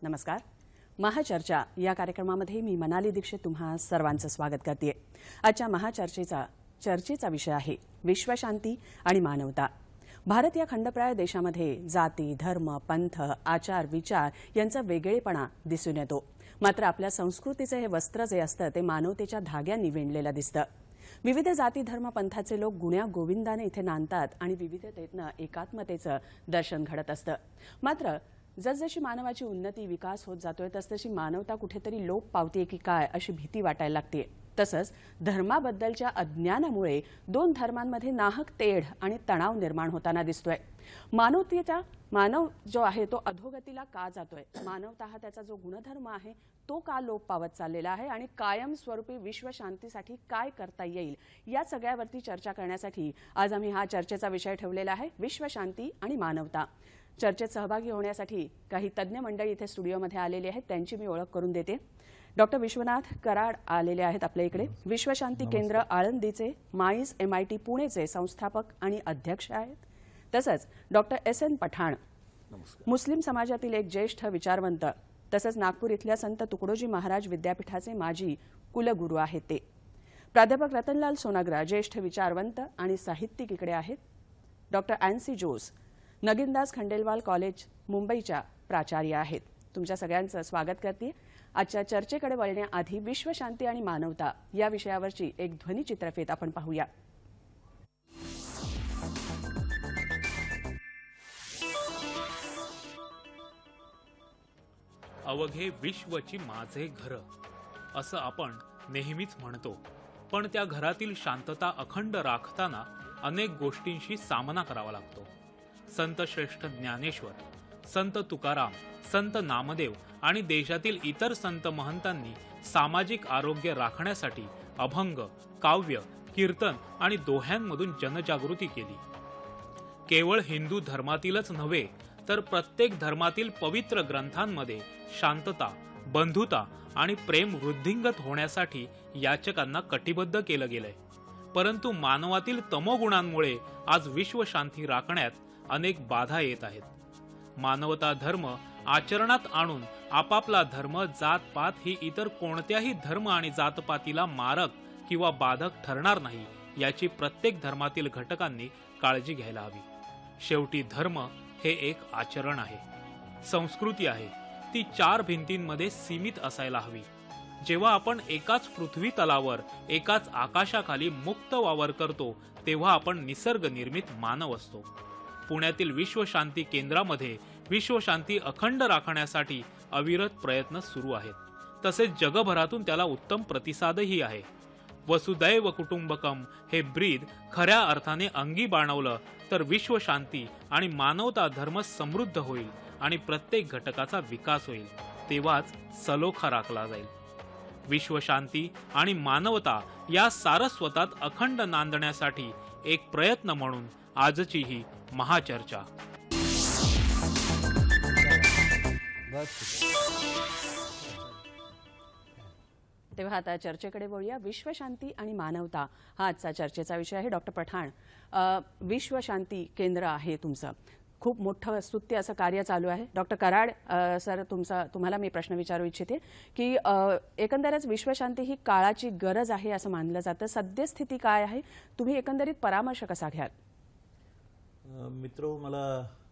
नमस्कार. महाचर्चा या कार्यक्रमामध्ये मी मनाली दीक्षित तुम्हा सर्वांचं स्वागत करते. आजच्या चर्चेचा विषय आहे विश्वशांती आणि मानवता. भारत या खंडप्राय देशामध्ये जाती, धर्म, पंथ, आचार, विचार यांचा वेगळेपणा दिसून येतो. मात्र आपल्या संस्कृतीचे हे वस्त्र जे असतं ते मानवतेच्या धाग्यांनी विणलेलं दिसतं. विविध जाती, धर्म, पंथाचे लोक गुण्या गोविंदाने इथे नांदतात आणि विविधतेतनं एकात्मतेचं दर्शन घडत असतं. मात्र जसजशी मानवाची उन्नती विकास होत जातोय तसतशी मानवता कुठेतरी लोप पावतीये की काय अशी भीती वाटायला लागते. तसंच धर्माबद्दलच्या अज्ञानामुळे दोन धर्मांमध्ये नाहक तेढ आणि तणाव निर्माण होताना दिसतोय. मानव जो आहे तो अधोगतीला का जातोय, मानवता हा त्याचा जो गुणधर्म आहे तो का लोप पावत चाललेला आहे आणि कायमस्वरूपी विश्वशांतीसाठी काय करता येईल या सगळ्यावरती चर्चा करण्यासाठी आज आम्ही हा चर्चेचा विषय ठेवलेला आहे, विश्वशांती आणि मानवता. चर्चेत सहभागी होण्यासाठी काही तज्ज्ञ मंडळी इथे स्टुडिओमध्ये आलेले आहेत, त्यांची मी ओळख करून देते. डॉक्टर विश्वनाथ कराड आलेले आहेत आपल्या इकडे. विश्वशांती केंद्र आळंदीचे, माईज MIT पुणेचे संस्थापक आणि अध्यक्ष आहेत. तसंच डॉक्टर SN पठाण, मुस्लिम समाजातील एक ज्येष्ठ विचारवंत, तसंच नागपूर इथल्या संत तुकडोजी महाराज विद्यापीठाचे माजी कुलगुरू आहेत ते. प्राध्यापक रतनलाल सोनाग्रा, ज्येष्ठ विचारवंत आणि साहित्यिक इकडे आहेत. डॉक्टर ॲन्सी जोस, नगीनदास खंडेलवाल कॉलेज मुंबईच्या प्राचार्य आहेत. तुमच्या सगळ्यांचं स्वागत करते. आजच्या चर्चेकडे वळण्याआधी विश्वशांती आणि मानवता या विषयावरची एक ध्वनी चित्रफित आपण पाहूया. अवघे विश्वची माझे घर असं आपण नेहमीच म्हणतो, पण त्या घरातील शांतता अखंड राखताना अनेक गोष्टींशी सामना करावा लागतो. संत श्रेष्ठ ज्ञानेश्वर, संत तुकाराम, संत नामदेव आणि देशातील इतर संत महंतांनी सामाजिक आरोग्य राखण्यासाठी अभंग, काव्य, कीर्तन आणि दोह्यांमधून जनजागृती केली. केवळ हिंदू धर्मातीलच नव्हे तर प्रत्येक धर्मातील पवित्र ग्रंथांमध्ये शांतता, बंधुता आणि प्रेम वृद्धिंगत होण्यासाठी याचकांना कटिबद्ध केलं गेलंय. परंतु मानवातील तमोगुणांमुळे आज विश्वशांती राखण्यात अनेक बाधा येत आहेत. मानवता धर्म आचरणात आणून आपापला धर्म, जात पात ही इतर कोणत्याही धर्म आणि जातपातीला मारक किंवा बाधक ठरणार नाही याची प्रत्येक धर्मातील घटकांनी काळजी घ्यायला हवी. शेवटी धर्म हे एक आचरण आहे, संस्कृती आहे. ती चार भिंतींमध्ये सीमित असायला हवी. जेव्हा आपण एकाच पृथ्वी तलावर, एकाच आकाशाखाली मुक्त वावर करतो तेव्हा आपण निसर्ग निर्मित मानव असतो. पुण्यातील विश्वशांती केंद्रामध्ये विश्वशांती अखंड राखण्यासाठी अविरत प्रयत्न सुरू आहेत. तसेच जगभरातून त्याला उत्तम प्रतिसादही आहे. वसुदैव कुटुंबकम हे ब्रीद खऱ्या अर्थाने अंगी बाणवलं तर विश्वशांती आणि मानवता धर्म समृद्ध होईल आणि प्रत्येक घटकाचा विकास होईल. तेव्हाच सलोखा राखला जाईल. विश्वशांती आणि मानवता या सारस्वतात अखंड नांदण्यासाठी एक प्रयत्न म्हणून आजची ही महाचर्चा. तेव्हा आता चर्चेकडे वळूया. विश्वशांती आणि मानवता हा आजचा चर्चेचा विषय आहे. डॉक्टर पठाण, विश्वशांती केंद्र आहे तुमचं, खूप मोठं स्तुत्य असं कार्य चालू आहे. डॉक्टर कराड सर, तुम्हाला मी प्रश्न विचारू इच्छिते की एकंदरच विश्वशांती ही काळाची गरज आहे असं मानलं जातं. सद्यस्थिती काय आहे, तुम्ही एकंदरीत परामर्श कसा घ्याल? मित्रो, मला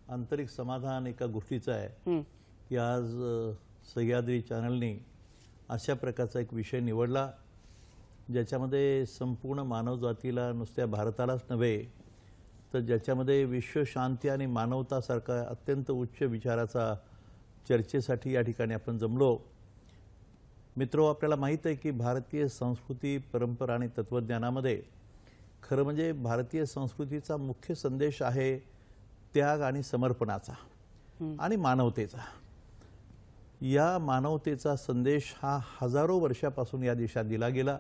आंतरिक समाधान एका गोष्टीचं आहे की आज सह्याद्री चॅनलने अशा प्रकारचा एक विषय निवडला ज्याच्यामध्ये संपूर्ण मानवजातीला, नुसत्या भारतालाच नव्हे तर ज्याच्यामध्ये विश्वशांती आणि मानवतासारखा अत्यंत उच्च विचाराचा चर्चेसाठी या ठिकाणी आपण जमलो. मित्रो, आपल्याला माहीत आहे की भारतीय संस्कृती, परंपरा आणि तत्त्वज्ञानामध्ये खरं म्हणजे भारतीय संस्कृतीचा मुख्य संदेश आहे त्याग आणि समर्पणाचा आणि मानवतेचा. या मानवतेचा संदेश हा हजारो वर्षापासून या देशात दिला गेला,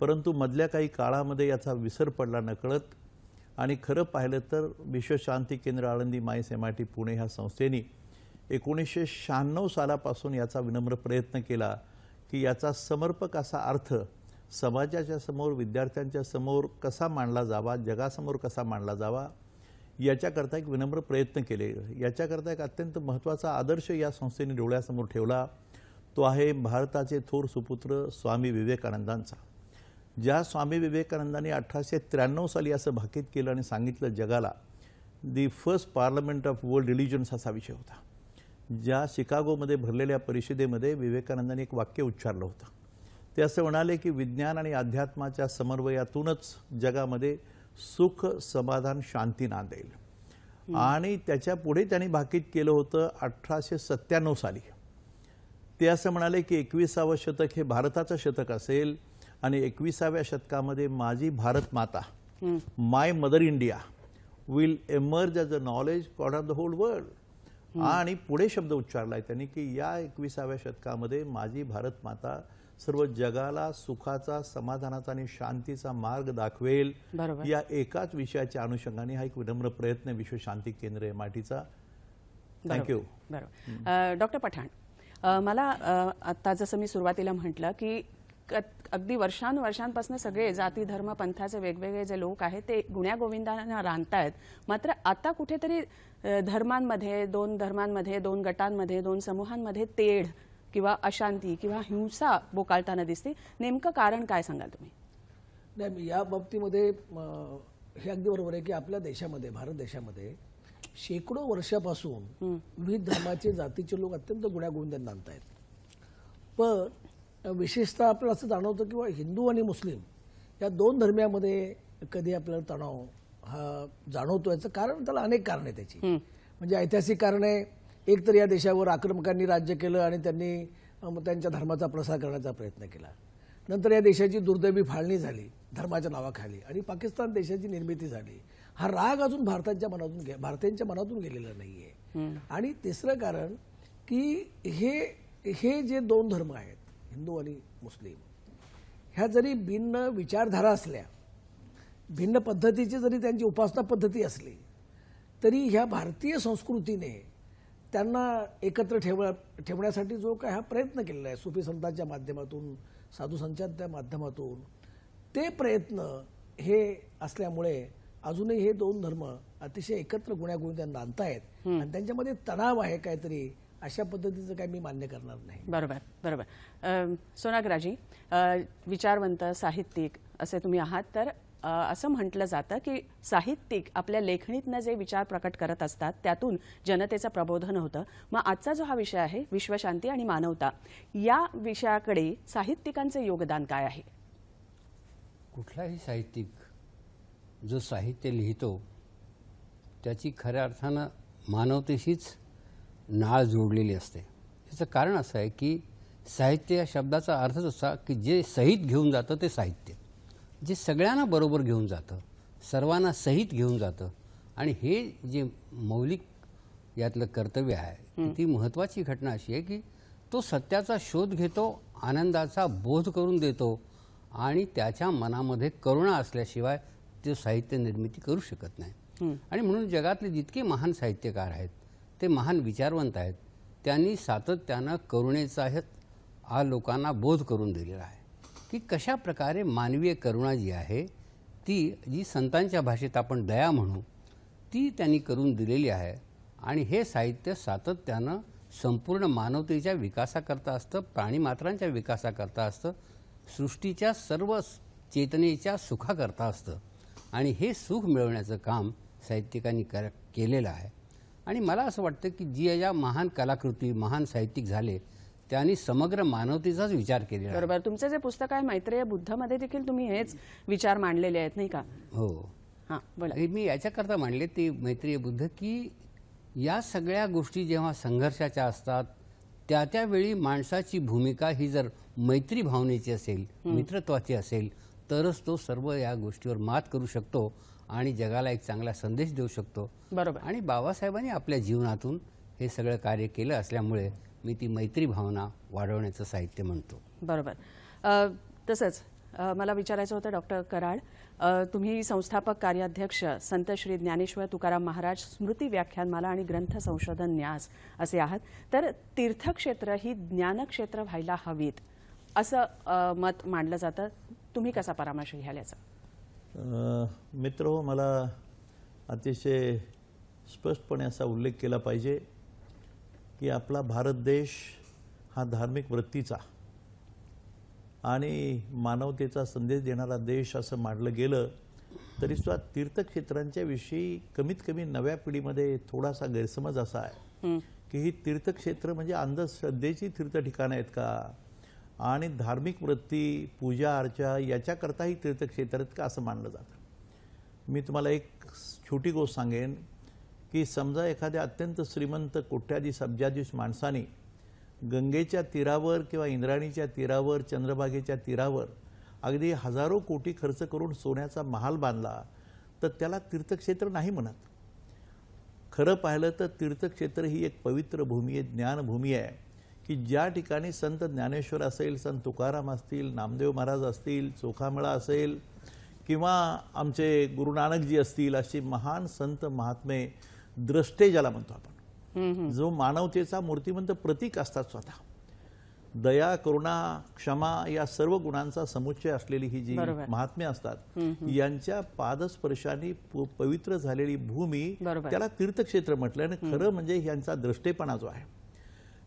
परंतु मधल्या काही काळामध्ये याचा विसर पडला नकळत. आणि खरं पाहिलं तर विश्वशांती केंद्र आळंदी, माईस MIT पुणे ह्या संस्थेने 1996 सालापासून याचा विनम्र प्रयत्न केला की याचा समर्पक असा अर्थ समाजाच्या समोर, विद्यार्थ्यांच्या समोर कसा मांडला जावा, जगासमोर कसा मांडला जावा याच्याकरता एक विनम्र प्रयत्न केले. याच्याकरता एक अत्यंत महत्त्वाचा आदर्श या संस्थेने डोळ्यासमोर ठेवला. तो आहे भारताचे थोर सुपुत्र स्वामी विवेकानंदांचा. ज्या स्वामी विवेकानंदांनी 1893 साली असं भाकीत केलं आणि सांगितलं जगाला, the first parliament of world religions असा विषय होता. ज्या शिकागोमध्ये भरलेल्या परिषदेमध्ये विवेकानंदांनी एक वाक्य उच्चारलं होतं. ते असं म्हणाले की विज्ञान आणि अध्यात्माच्या समन्वयातूनच जगामध्ये सुख, समाधान, शांती नांदेल. आणि त्याच्या पुढे त्यांनी भाकीत केलं होतं 1897 साली. ते असं म्हणाले की 21सावं शतक हे भारताचं शतक असेल आणि 21व्या शतकामध्ये माझी Bharat Mata, my mother India, will emerge as a knowledge god of the whole world. आणि पुढे शब्द उच्चारलाय त्यांनी की या 21व्या शतकामध्ये माझी भारत माता सर्व जगाला सुखाचा, समाधानाचा आणि शांतीचा मार्ग दाखवेल. या एकाच विषयाच्या अनुषंगाने हा एक विनम्र प्रयत्न विश्व शांती केंद्र MITचा. थँक्यू. बरोबर. डॉक्टर पठाण, मला आता जसं मी सुरुवातीला म्हटलं की अगदी वर्षांपासून सगळे जाती, धर्म, पंथाचे वेगवेगळे जे लोक आहेत ते गुण्यागोविंदांना रांधतायत. मात्र आता कुठेतरी धर्मांमध्ये, दोन धर्मांमध्ये, दोन गटांमध्ये, दोन समूहांमध्ये तेढ किंवा अशांती किंवा हिंसा बोकाळताना दिसते. नेमकं कारण काय सांगाल तुम्ही? नाही, या बाबतीमध्ये हे अगदी बरोबर आहे की आपल्या देशामध्ये, भारत देशामध्ये शेकडो वर्षापासून विविध धर्माचे, जातीचे लोक अत्यंत गुण्यागोविंदांना आणतायत. पण विशेषतः आपल्याला असं जाणवतं किंवा हिंदू आणि मुस्लिम या दोन धर्मियामध्ये कधी आपल्याला तणाव हा जाणवतो. याचं कारण, त्याला अनेक कारण आहे त्याची. म्हणजे ऐतिहासिक कारण आहे. एक तर या देशावर आक्रमकांनी राज्य केलं आणि त्यांनी त्यांच्या धर्माचा प्रसार करण्याचा प्रयत्न केला. नंतर या देशाची दुर्दैवी फाळणी झाली धर्माच्या नावाखाली आणि पाकिस्तान देशाची निर्मिती झाली. हा राग अजून भारतीयांच्या मनातून गेलेला नाहीये. आणि तिसरं कारण की हे जे दोन धर्म आहेत, हिंदू आणि मुस्लिम, ह्या जरी भिन्न विचारधारा असल्या, भिन्न पद्धतीची जरी त्यांची उपासना पद्धती असली, तरी ह्या भारतीय संस्कृतीने त्यांना एकत्र ठेवण्यासाठी जो काय हा प्रयत्न केलेला आहे सुफी संतांच्या माध्यमातून, साधू संतांच्या माध्यमातून, ते प्रयत्न हे असल्यामुळे अजूनही हे दोन धर्म अतिशय एकत्र गुण्यागोविंदांना आणतायत आणि त्यांच्यामध्ये तणाव आहे काहीतरी, अशा पद्धतीचं काही मी मान्य करणार नाही. बरोबर, बरोबर. सोनाग्राजी, विचारवंत, साहित्यिक असे तुम्ही आहात. तर असं म्हटलं जातं की साहित्यिक आपल्या लेखणीतनं जे विचार प्रकट करत असतात त्यातून जनतेचं प्रबोधन होतं. मग आजचा जो हा विषय आहे, विश्वशांती आणि मानवता, या विषयाकडे साहित्यिकांचे योगदान काय आहे? कुठलाही साहित्यिक जो साहित्य लिहितो त्याची खऱ्या अर्थानं मानवतेशीच नाळ जोडलेली असते. याचं कारण असं आहे की साहित्य या शब्दाचा अर्थच असा की जे सहित घेऊन जातं ते साहित्य, जे सगळ्यांना बरोबर घेऊन जातं, सर्वांना सहित घेऊन जातं. आणि हे जे मौलिक यातलं कर्तव्य आहे, ती महत्त्वाची घटना अशी आहे की तो सत्याचा शोध घेतो, आनंदाचा बोध करून देतो आणि त्याच्या मनामध्ये करुणा असल्याशिवाय ते साहित्य निर्मिती करू शकत नाही. आणि म्हणून जगातले जितके महान साहित्यकार आहेत ते महान विचारवंत आहेत. त्यांनी सातत्यानं करुणेचा हा लोकांना बोध करून दिलेला आहे की कशा प्रकारे मानवीय करुणा जी आहे ती, जी संतांच्या भाषेत आपण दया म्हणू, ती त्यांनी करून दिलेली आहे. आणि हे साहित्य सातत्यानं संपूर्ण मानवतेच्या विकासाकरता असतं, प्राणीमात्रांच्या विकासाकरता असतं, सृष्टीच्या सर्व चेतनेच्या सुखाकरता असतं. आणि हे सुख मिळवण्याचं काम साहित्यिकांनी केलेलं आहे. आणि मला असं वाटतं की जी ज्या महान कलाकृती, महान साहित्यिक झाले त्यांनी समग्र मानवतेचाच विचार केलेला. बरोबर. तुमचं जे पुस्तक आहे मैत्रेय बुद्धमध्ये देखील तुम्ही हेच विचार मांडलेले आहेत, नाही का? हो. हां, बोला. मी याच्याकरता मांडले ते मैत्रेय बुद्ध की या सगळ्या गोष्टी जेव्हा संघर्षाच्या असतात त्यावेळी माणसाची भूमिका ही जर मैत्री भावनेची असेल, मित्रत्वाची असेल, तरच तो सर्व या गोष्टीवर मात करू शकतो आणि जगाला एक चांगला संदेश देऊ शकतो. बरोबर. आणि बाबासाहेबांनी आपल्या जीवनातून हे सगळं कार्य केलं असल्यामुळे मी ती मैत्री भावना वाढवण्याचं साहित्य म्हणतो. बरोबर. तसंच मला विचारायचं होतं डॉक्टर कराड, तुम्ही संस्थापक कार्याध्यक्ष संत श्री ज्ञानेश्वर तुकाराम महाराज स्मृती व्याख्यानमाला आणि ग्रंथ संशोधन न्यास असे आहात. तर तीर्थक्षेत्र ही ज्ञानक्षेत्र व्हायला हवीत असं मत मांडलं जातं. तुम्ही कसा परामर्श घ्याल याचा? मित्र, मला अतिशय स्पष्टपणे असा उल्लेख केला पाहिजे की आपला भारत देश हा धार्मिक वृत्तीचा आणि मानवतेचा संदेश देणारा देश असं मानलं गेलं तरीसुद्धा तीर्थक्षेत्रांच्या विषयी कमीत कमी नव्या पिढीमध्ये थोडासा गैरसमज असा आहे की ही तीर्थक्षेत्र म्हणजे अंधश्रद्धेची तीर्थ ठिकाणं आहेत का आणि धार्मिक वृत्ती पूजा अर्चा याच्याकरता ही तीर्थक्षेत्र आहेत का असं मानलं जातं. मी तुम्हाला एक छोटी गोष्ट सांगेन की समजा एखाद्या अत्यंत श्रीमंत कोट्याधीश अब्जाधीश माणसाने गंगेच्या तीरावर किंवा इंद्रायणीच्या तीरावर चंद्रभागेच्या तीरावर अगदी हजारो कोटी खर्च करून सोन्याचा महाल बांधला तर त्याला तीर्थक्षेत्र नाही म्हणत. खरं पाहिलं तर तीर्थक्षेत्र ही एक पवित्र भूमी आहे, ज्ञानभूमी आहे की ज्या ठिकाणी संत ज्ञानेश्वर असेल, संत तुकाराम असतील, नामदेव महाराज असतील, चोखामेळा असेल किंवा आमचे गुरु नानकजी असतील, अशी महान संत महात्मे द्रष्टे ज्याला म्हणतो आपण, जो मानवतेचा मूर्तिमंत प्रतीक असतात स्वतः. दया, करुणा, क्षमा या सर्व गुणांचा समुच्चय असलेली ही जी महात्मे असतात यांच्या पादस्पर्शाने पवित्र झालेली भूमी त्याला तीर्थक्षेत्र म्हटलं. आणि खरं म्हणजे यांचा दृष्टेपणा जो आहे,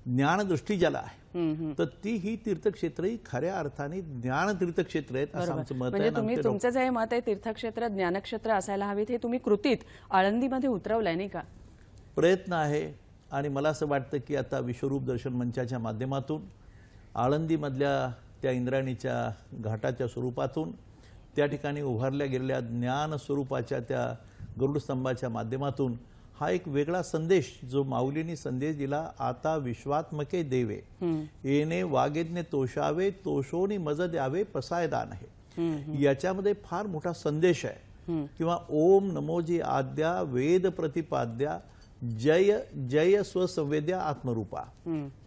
ज्ञानदृष्टी ज्याला आहे, तर ती ही तीर्थक्षेत्र ही खऱ्या अर्थाने ज्ञान तीर्थक्षेत्र आहेत असं आमचं मत म्हणजे तुम्ही तुमचं जे मत आहे तीर्थक्षेत्र ज्ञानक्षेत्र असायला हवीत हे तुम्ही कृतीत आळंदीमध्ये उतरवलंय नाही का? प्रयत्न आहे. आणि मला असं वाटतं की आता विश्वरूप दर्शन मंचाच्या माध्यमातून आळंदीमधल्या त्या इंद्रायणीच्या घाटाच्या स्वरूपातून त्या ठिकाणी उभारल्या गेलेल्या ज्ञान स्वरूपाच्या त्या गरुडस्तंभाच्या माध्यमातून हा एक वेगळा संदेश जो माऊलींनी संदेश दिला, आता विश्वात्मके देवे येणे वागेज्ञ तोषावे तोषोनी मज द्यावे पसायदान आहे. याच्यामध्ये फार मोठा संदेश आहे. किंवा ओम नमोजी आद्या वेद प्रतिपाद्या जय जय स्वसंवेद्या आत्मरूपा,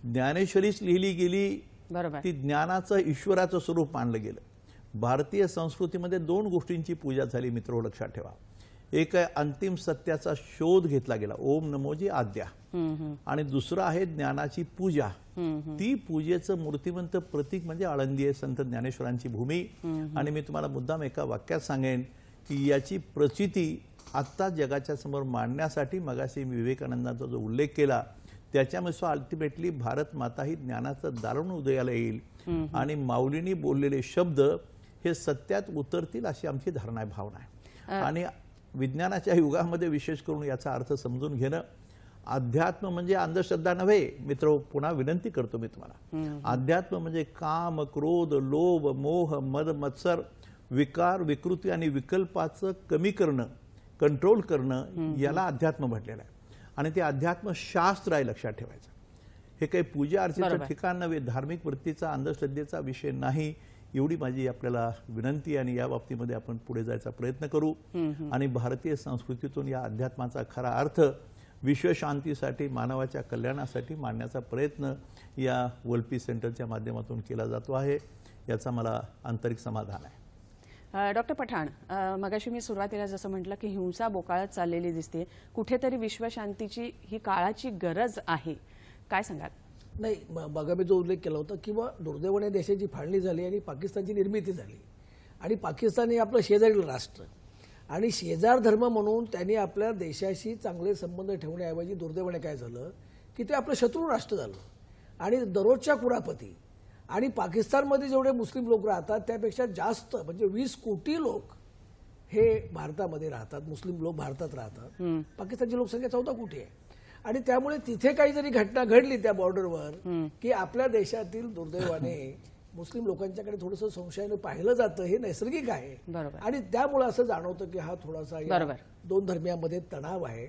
ज्ञानेश्वरीच लिहिली गेली, ती ज्ञानाचं ईश्वराचं स्वरूप मानलं गेलं. भारतीय संस्कृतीमध्ये दोन गोष्टींची पूजा झाली मित्र, लक्षात ठेवा. एक आहे अंतिम सत्याचा शोध घेतला गेला, ओम नमोजी आद्या, आणि दुसरं आहे ज्ञानाची पूजा. ती पूजेचं मूर्तिमंत प्रतीक म्हणजे आळंदी आहे, संत ज्ञानेश्वरांची भूमी. आणि मी तुम्हाला मुद्दाम एका वाक्यात सांगेन की याची प्रचिती आत्ता जगाच्या समोर मांडण्यासाठी मगाशी विवेकानंदांचा जो उल्लेख केला त्याच्यामुळे अल्टिमेटली भारत माता ही ज्ञानाचं दारुण उदयाला येईल आणि माऊलींनी बोललेले शब्द हे सत्यात उतरतील अशी आमची धारणा आहे, भावना आहे. आणि विज्ञानाच्या युगामध्ये विशेष करून याचा अर्थ समजून घेणं, अध्यात्म म्हणजे अंधश्रद्धा नव्हे मित्र, पुन्हा विनंती करतो मी तुम्हाला. अध्यात्म म्हणजे काम, क्रोध, लोभ, मोह, मद, मत्सर, विकार, विकृती आणि विकल्पाचं कमी करणं, कंट्रोल करणं, याला अध्यात्म म्हटलेलं आहे. आणि ते अध्यात्म शास्त्र आहे, लक्षात ठेवायचं. हे काही पूजा अर्चेचं ठिकाण नव्हे, धार्मिक वृत्तीचा अंधश्रद्धेचा विषय नाही, एवढी माझी आपल्याला विनंती. आणि या बाबतीमध्ये आपण पुढे जायचा प्रयत्न करू आणि भारतीय संस्कृतीतून या अध्यात्माचा खरा अर्थ विश्वशांतीसाठी, मानवाच्या कल्याणासाठी मांडण्याचा प्रयत्न या वर्ल्ड पीस सेंटरच्या माध्यमातून केला जातो आहे, याचा मला आंतरिक समाधान आहे. डॉक्टर पठाण, मगाशी मी सुरुवातीला जसं म्हटलं की हिंसा बोकाळत चाललेली दिसते, कुठेतरी विश्वशांतीची ही काळाची गरज आहे, काय सांगाल? नाही, बघा मी जो उल्लेख केला होता किंवा दुर्दैवाने देशाची फाळणी झाली आणि पाकिस्तानची निर्मिती झाली आणि पाकिस्तान हे आपलं शेजारील राष्ट्र आणि शेजार धर्म म्हणून त्यांनी आपल्या देशाशी चांगले संबंध ठेवण्याऐवजी दुर्दैवाने काय झालं की ते आपलं शत्रू राष्ट्र झालं आणि दररोजच्या कुरापती. आणि पाकिस्तानमध्ये जेवढे मुस्लिम लोक राहतात त्यापेक्षा जास्त म्हणजे 20 कोटी लोक हे भारतामध्ये राहतात, मुस्लिम लोक भारतात राहतात. पाकिस्तानची लोकसंख्या 14 कोटी आहे. आणि त्यामुळे तिथे काही जरी घटना घडली त्या बॉर्डरवर की आपल्या देशातील दुर्दैवाने मुस्लिम लोकांच्याकडे थोडंसं संशयाने पाहिलं जातं, हे नैसर्गिक आहे. आणि त्यामुळे असं जाणवतं की हा थोडासा दोन धर्मियांमध्ये तणाव आहे.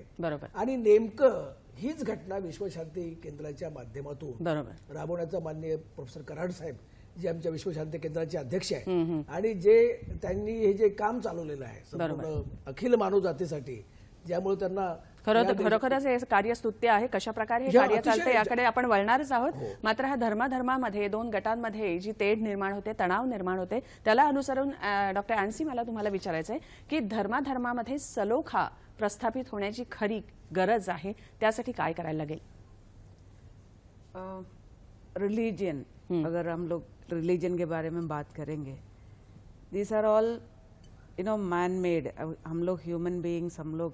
आणि नेमकं हीच घटना विश्वशांती केंद्राच्या माध्यमातून राबवण्याचा माननीय प्रोफेसर कराड साहेब जे आमच्या विश्वशांती केंद्राचे अध्यक्ष आहे आणि जे त्यांनी हे जे काम चालवलेलं आहे संपूर्ण अखिल मानव जातीसाठी, ज्यामुळे त्यांना खरोखरच हे कार्य स्तुत्य आहे. कशा प्रकारे हे कार्य चालते याकडे आपण वळणारच आहोत. मात्र हा धर्माधर्मामध्ये दोन गटांमध्ये जी तेढ निर्माण होते, तणाव निर्माण होते, त्याला अनुसरून डॉक्टर एनसी मला तुम्हाला विचारायचं आहे की धर्माधर्मामध्ये सलोखा प्रस्थापित होण्याची खरी गरज आहे, त्यासाठी काय करायला लागेल? रिलीजन, अगर हम लोग रिलीजन के बारे में बात करेंगे, these are all man made. हम लोग ह्यूमन बीइंग्स, हम लोग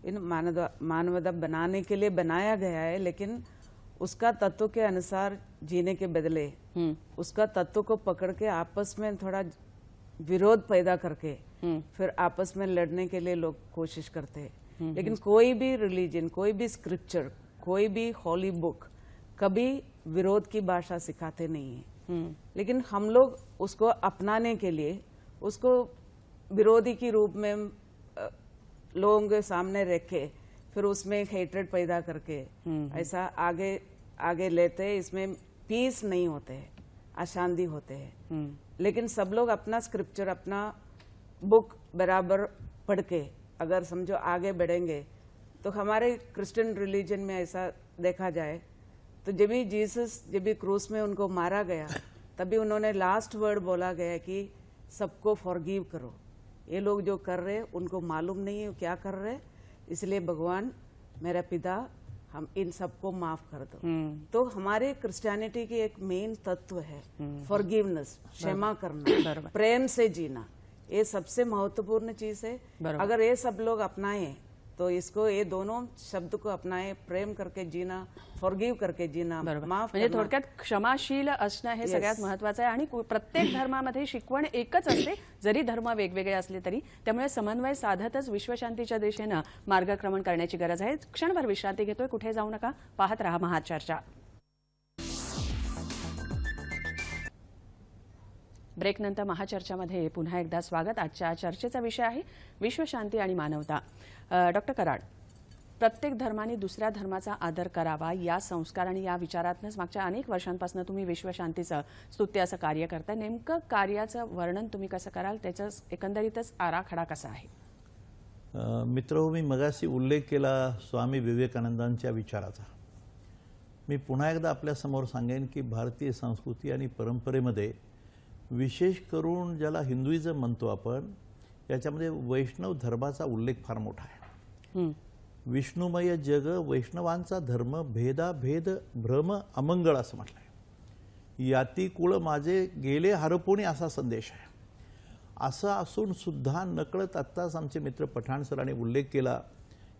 इन मानवता बनाने के लिए बनाया गया है, लेकिन उसका तत्व के अनुसार जीने के बदले उसका तत्व को पकड़ के आपस में थोड़ा विरोध पैदा करके फिर आपस में लड़ने के लिए लोग कोशिश करते हैं। लेकिन कोई भी रिलीजन, कोई भी स्क्रिप्चर, कोई भी हॉली बुक कभी विरोध की भाषा सिखाते नहीं है। लेकिन हम लोग उसको अपनाने के लिए उसको विरोधी के रूप में लोगों के सामने रखे, फिर उसमें एक हेट्रेड पैदा करके ऐसा आगे आगे लेते हैं। इसमें पीस नहीं होते हैं, अशांति होते हैं। लेकिन सब लोग अपना स्क्रिप्चर, अपना बुक बराबर पढ़ के अगर समझो आगे बढ़ेंगे, तो हमारे क्रिश्चियन रिलीजन में ऐसा देखा जाए तो जब भी जीसस, जब भी क्रूस में उनको मारा गया, तभी उन्होंने लास्ट वर्ड बोला गया कि सबको फॉरगिव करो। ये लोग जो कर रहे हैं उनको मालूम नहीं है क्या कर रहे, इसलिए भगवान मेरा पिता हम इन सबको माफ कर दो। तो हमारे क्रिश्चियनिटी की एक मेन तत्व है फॉरगिवनेस, क्षमा करना, प्रेम से जीना। ये सबसे महत्वपूर्ण चीज है। अगर ये सब लोग अपनाएं तो इसको, ये दोनों शब्द को अपनाएं, प्रेम करके जीना, फॉरगिव करके जीना, माफ म्हणजे थोडक्यात क्षमाशील असणं हे सगळ्यात महत्वाचं आहे। आणि प्रत्येक धर्मामध्ये शिकवण एकच असते, जरी धर्म वेगवेगळे असले तरी। त्यामुळे समन्वय साधतच विश्वशांतीच्या दिशेने मार्गक्रमण करण्याची गरज आहे। क्षणभर विश्रांती घेतोय, कुठे जाऊ नका, पाहत रहा महाचर्चा। ब्रेकनंतर महाचर्चामध्ये पुन्हा एकदा स्वागत। आजच्या चर्चेचा विषय आहे विश्वशांती आणि मानवता। डॉक्टर कराड, प्रत्येक धर्माने दुसऱ्या धर्माचा आदर करावा या संस्कार आणि या विचारातूनच मागच्या अनेक वर्षांपासून तुम्ही विश्वशांतीचं स्तुत्य असं कार्य करता। नेमकं कार्याचं वर्णन तुम्ही कसं कराल, त्याचा एकंदरीतच आराखडा कसा आहे? मित्र, मी मगाशी उल्लेख केला स्वामी विवेकानंदांच्या विचाराचा। मी पुन्हा एकदा आपल्या समोर सांगेन की भारतीय संस्कृती आणि परंपरेमध्ये विशेष करून ज्याला हिंदुइझम म्हणतो आपण, याच्यामध्ये वैष्णव धर्माचा उल्लेख फार मोठा आहे। विष्णुमय जग वैष्णवांचा धर्म, भेदाभेद भ्रम अमंगळ असं म्हटलंय। याती कुळ माझे गेले हरपुणे असा संदेश आहे। असं असून सुद्धा नकळत आत्ताच आमचे मित्र पठाण सरांनी उल्लेख केला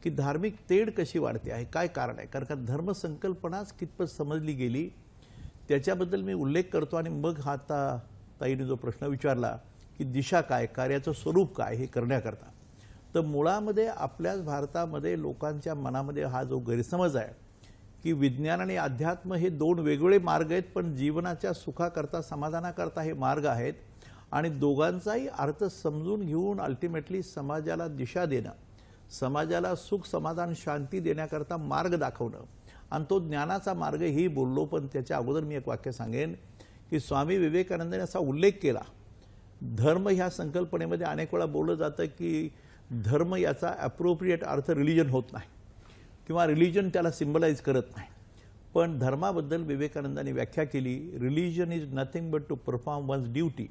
की धार्मिक तेढ कशी वाढते आहे, काय कारण आहे, कारण का धर्मसंकल्पनाच कितपत समजली गेली त्याच्याबद्दल मी उल्लेख करतो। आणि मग आता ताईने जो प्रश्न विचारला की दिशा काय, कार्याचं स्वरूप काय, हे करण्याकरता, तर मुळामध्ये आपल्याच भारतामध्ये लोकांच्या मनामध्ये हा जो गैरसमज आहे की विज्ञान आणि अध्यात्म हे दोन वेगवेगळे मार्ग आहेत, पण जीवनाच्या सुखाकरता, समाधानाकरता हे मार्ग आहेत। आणि दोघांचाही अर्थ समजून घेऊन अल्टिमेटली समाजाला दिशा देणं, समाजाला सुख, समाधान, शांती देण्याकरता मार्ग दाखवणं, आणि तो ज्ञानाचा मार्ग ही बोललो। पण त्याच्या अगोदर मी एक वाक्य सांगेन की स्वामी विवेकानंदांनी असा उल्लेख केला, धर्म ह्या संकल्पनेमध्ये अनेक वेळा बोललं जातं की धर्म याचा अप्रोप्रिएट अर्थ रिलीजन होत नाही किंवा रिलीजन त्याला सिम्बलाइज करत नाही। पण धर्माबद्दल विवेकानंदांनी व्याख्या केली, religion is nothing but to perform one's duty,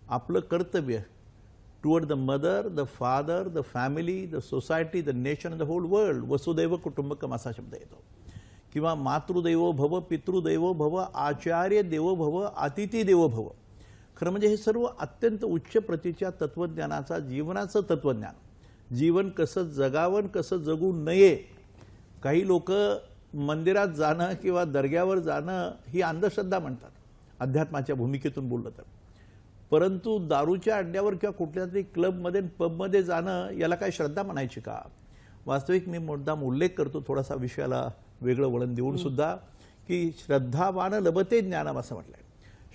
आपलं कर्तव्य toward the mother, the father, the family, the society, the nation, the whole world, वसुदैव कुटुंबकम असा शब्द येतो। किंवा मातृदेवो भव, पितृदेवो भव, आचार्य देवो भव, अतिथी देवो भव। खरं म्हणजे हे सर्व अत्यंत उच्च प्रतीच्या तत्वज्ञानाचा, जीवनाचं तत्वज्ञान, जीवन कसं जगावं, कसं जगू नये। काही लोक मंदिरात जाणं किंवा दर्ग्यावर जाणं ही अंधश्रद्धा म्हणतात अध्यात्माच्या भूमिकेतून बोललं तर, परंतु दारूच्या अड्ड्यावर किंवा कुठल्या तरी क्लबमध्ये, पबमध्ये जाणं याला काय श्रद्धा म्हणायची का? वास्तविक मी मुद्दाम उल्लेख करतो थोडासा विषयाला वेगळं वळण देऊन सुद्धा की श्रद्धावान लभते ज्ञानम असं म्हटलंय।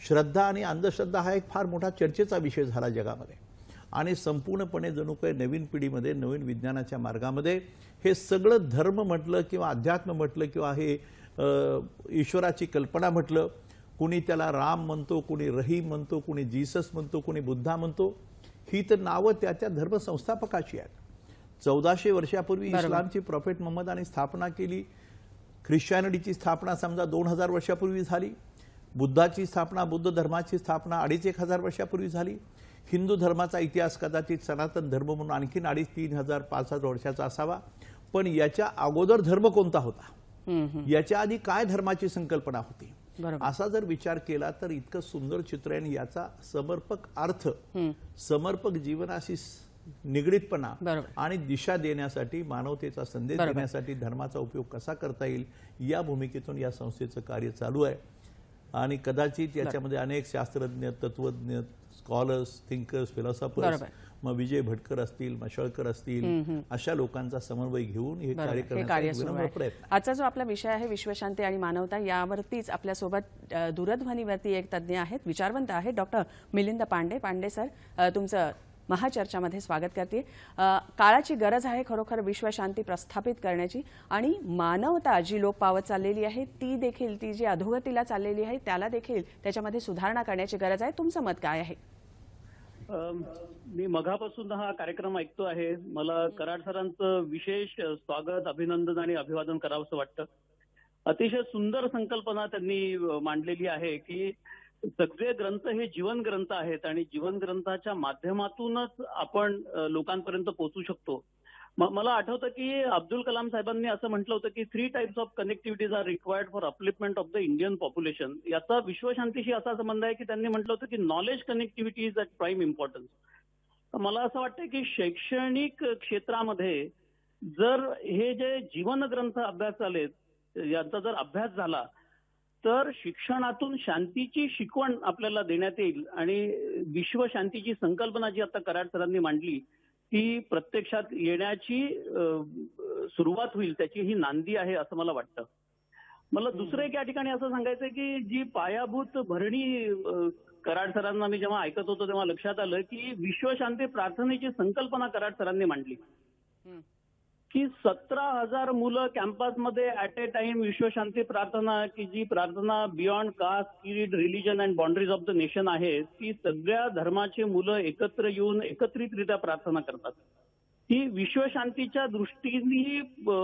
श्रद्धा आणि अंधश्रद्धा हा एक फार मोठा चर्चेचा विषय झाला जगामध्ये, आणि संपूर्णपणे जणू काही नवीन पिढीमध्ये, नवीन विज्ञानाच्या मार्गामध्ये हे सगळं धर्म म्हटलं किंवा अध्यात्म म्हटलं किंवा हे ईश्वराची कल्पना म्हटलं, कुणी त्याला राम म्हणतो, कुणी रहीम म्हणतो, कुणी जीसस म्हणतो, कुणी बुद्धा म्हणतो, ही तर नावं त्या त्या धर्मसंस्थापकाची आहेत। 1400 वर्षापूर्वी इस्लामची प्रॉफेट मोहम्मदाने स्थापना केली, ख्रिश्चॅनिटीची स्थापना समजा 2000 वर्षापूर्वी झाली, बुद्धाची स्थापना, बुद्ध धर्माची स्थापना 2500 वर्षापूर्वी झाली। हिंदू धर्माचा इतिहास कदाचित सनातन धर्म म्हणून आणखीन 2500-3000 वर्षाचा असावा, पण याच्या अगोदर धर्म कोणता होता, याच्या आधी काय धर्माची संकल्पना होती, असा जर विचार केला तर इतकं सुंदर चित्र आहे। याचा समर्पक अर्थ, समर्पक जीवनाशी निगडीतपणा बरोबर. आणि दिशा देण्यासाठी, मानवतेचा संदेश बरोबर. देण्यासाठी धर्माचा उपयोग कसा करता येईल या भूमिकेतून या संस्थेचं कार्य चालू आहे. आणि कदाचित याच्यामध्ये अनेक शास्त्रज्ञ, तत्वज्ञ, स्कॉलर्स, थिंकर्स, फिलॉसॉफर्स, बरोबर. मग विजय भटकर असतील, मशाळकर असतील, अशा लोकांचा समन्वय घेऊन हे बरोबर. कार्य हे करण्याचा कार्य एक सुरू विनम्र आहे. प्रयत्न. आजचा जो आपला विषय आहे विश्वशांती आणि मानवता, यावरतीच आपल्यासोबत दूरध्वनीवरती एक तज्ज्ञ आहेत, विचारवंत आहेत, डॉक्टर मिलिंद पांडे. पांडे सर, तुमचं महाचर्चामध्ये स्वागत करते. काळाची गरज आहे खरोखर विश्वशांती प्रस्थापित करण्याची, आणि मानवता जी लोप पावत चाललेली आहे ती देखील, ती जी अधोगतीला चाललेली आहे त्याला देखील त्याच्यामध्ये सुधारणा करण्याची गरज आहे. तुमचं मत काय आहे? मी मघापासून हा कार्यक्रम ऐकतो आहे. मला कराड सरांचं विशेष स्वागत, अभिनंदन आणि अभिवादन करावंसं वाटतं. अतिशय सुंदर संकल्पना त्यांनी मांडलेली आहे की सगळे ग्रंथ हे जीवन ग्रंथ आहेत आणि जीवन ग्रंथाच्या माध्यमातूनच आपण लोकांपर्यंत पोहोचू शकतो. मला आठवतं की अब्दुल कलाम साहेबांनी असं म्हटलं होतं की 3 types of connectivities are required for upliftment of the Indian population. याचा विश्वशांतीशी असा संबंध आहे की त्यांनी म्हटलं होतं की knowledge connectivity is at prime importance. मला असं वाटतं की शैक्षणिक क्षेत्रामध्ये जर हे जे जीवन ग्रंथ अभ्यास झालेत यांचा जर अभ्यास झाला तर शिक्षणातून शांतीची शिकवण आपल्याला देण्यात येईल आणि विश्वशांतीची संकल्पना जी आता कराड सरांनी मांडली ती प्रत्यक्षात येण्याची सुरुवात होईल, त्याची ही नांदी आहे असं मला वाटतं. मला दुसरं एक या ठिकाणी असं सांगायचं की जी पायाभूत भरणी कराड सरांना मी जेव्हा ऐकत होतो तेव्हा लक्षात आलं की विश्वशांती प्रार्थनेची संकल्पना कराड सरांनी मांडली की 17,000 मुलं कॅम्पसमध्ये ऍट ए टाइम विश्वशांती प्रार्थना, की जी प्रार्थना बियॉन्ड कास्ट, क्रीड, religion and boundaries of the nation आहे, ती सगळ्या धर्माचे मुलं एकत्र येऊन एकत्रितरित्या प्रार्थना करतात. ही विश्वशांतीच्या दृष्टीने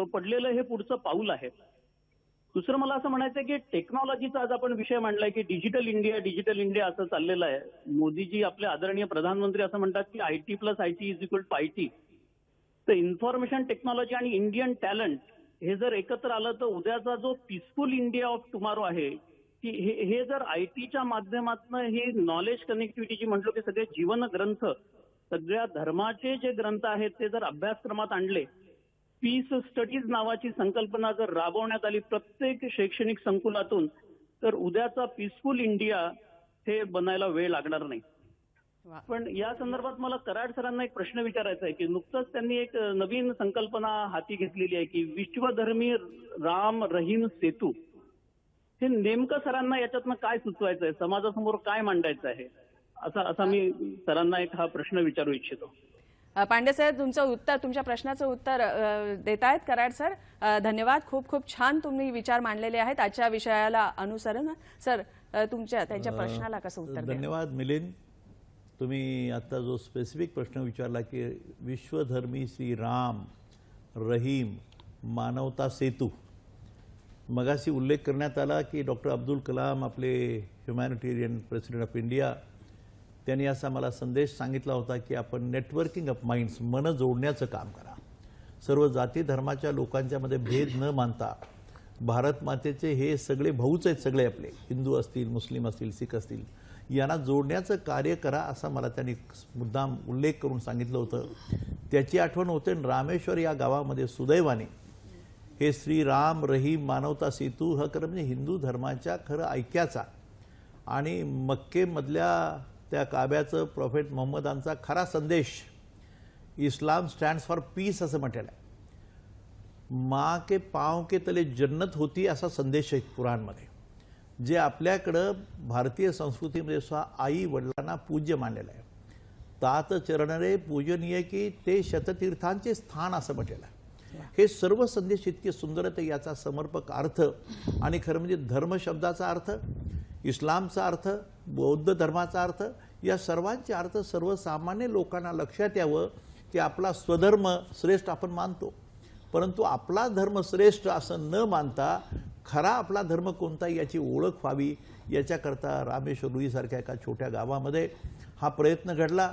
पडलेलं हे पुढचं पाऊल आहे. दुसरं मला असं म्हणायचं की टेक्नॉलॉजीचा आज आपण विषय मांडलाय की डिजिटल इंडिया असं चाललेलं आहे. मोदीजी आपले आदरणीय प्रधानमंत्री असं म्हणतात की IT + IT = IT. तर इन्फॉर्मेशन टेक्नॉलॉजी आणि इंडियन टॅलेंट हे जर एकत्र आलं तर उद्याचा जो पीसफुल इंडिया ऑफ टुमारो आहे की हे जर ITच्या माध्यमातून हे नॉलेज कनेक्टिव्हिटी जी म्हटलो की सगळे जीवन ग्रंथ, सगळ्या धर्माचे जे ग्रंथ आहेत ते जर अभ्यासक्रमात आणले, पीस स्टडीज नावाची संकल्पना जर राबवण्यात आली प्रत्येक शैक्षणिक संकुलातून, तर उद्याचा पीसफुल इंडिया हे बनायला वेळ लागणार नाही. पण या संदर्भात मला कराड सरांना एक प्रश्न विचारायचा आहे की नुकतंच त्यांनी एक नवीन संकल्पना हाती घेतलेली आहे की विश्वधर्मी राम रहीम सेतू. हे नेमकं सरांना याच्यातनं काय सुचवायचं आहे, समाजासमोर काय मांडायचं आहे, असा मी सरांना एक हा प्रश्न विचारू इच्छितो. पांडे साहेब, तुमचं उत्तर, तुमच्या प्रश्नाचं उत्तर देतायत कराड सर. धन्यवाद. खूप खूप छान तुम्ही विचार मांडलेले आहेत आजच्या विषयाला अनुसरून. सर, त्यांच्या प्रश्नाला कसं उत्तर द्याल? धन्यवाद मिलिंद. तुम्ही आता जो स्पेसिफिक प्रश्न विचारला की विश्वधर्मी श्री राम रहीम मानवता सेतू, मगाशी उल्लेख करण्यात आला की डॉक्टर अब्दुल कलाम आपले ह्युमॅनिटेरियन प्रेसिडेंट ऑफ इंडिया, त्यांनी असा मला संदेश सांगितला होता की आपण नेटवर्किंग ऑफ माइंड्स, मन जोडण्याचं काम करा. सर्व जाती धर्माच्या लोकांच्यामध्ये भेद न मानता भारत मातेचे हे सगळे भाऊच आहेत, सगळे आपले, हिंदू असतील, मुस्लिम असतील, सिख असतील, यांना जोडण्याचं कार्य करा असा मला त्यांनी मुद्दाम उल्लेख करून सांगितलं होतं. त्याची आठवण होते. रामेश्वर या गावामध्ये सुदैवाने हे श्री राम रहीम मानवता सेतू हा खरं म्हणजे हिंदू धर्माच्या खरं ऐक्याचा आणि मक्केमधल्या त्या काब्याचं प्रॉफेट मोहम्मदांचा खरा संदेश, इस्लाम स्टँड्स फॉर पीस असं म्हटलेलं आहे. माँ के पाँव के तले जन्नत होती असा संदेश आहे कुराणमध्ये, जे आपल्याकडं भारतीय संस्कृतीमध्ये सुद्धा आई वडिलांना पूज्य मानलेलं आहे. तात चरणरे पूजनीय की ते शततीर्थांचे स्थान असं म्हटलेलं आहे. हे सर्व संदेश इतके सुंदर आहेत. याचा समर्पक अर्थ आणि खरं म्हणजे धर्म शब्दाचा अर्थ, इस्लामचा अर्थ, बौद्ध धर्माचा अर्थ, या सर्वांचे अर्थ सर्वसामान्य लोकांना लक्षात यावं की आपला स्वधर्म श्रेष्ठ आपण मानतो, परंतु आपला धर्म श्रेष्ठ असं न मानता खरा आपला धर्म कोणता याची ओळख व्हावी याच्याकरता रामेश्वर रुईसारख्या एका छोट्या गावामध्ये हा प्रयत्न घडला.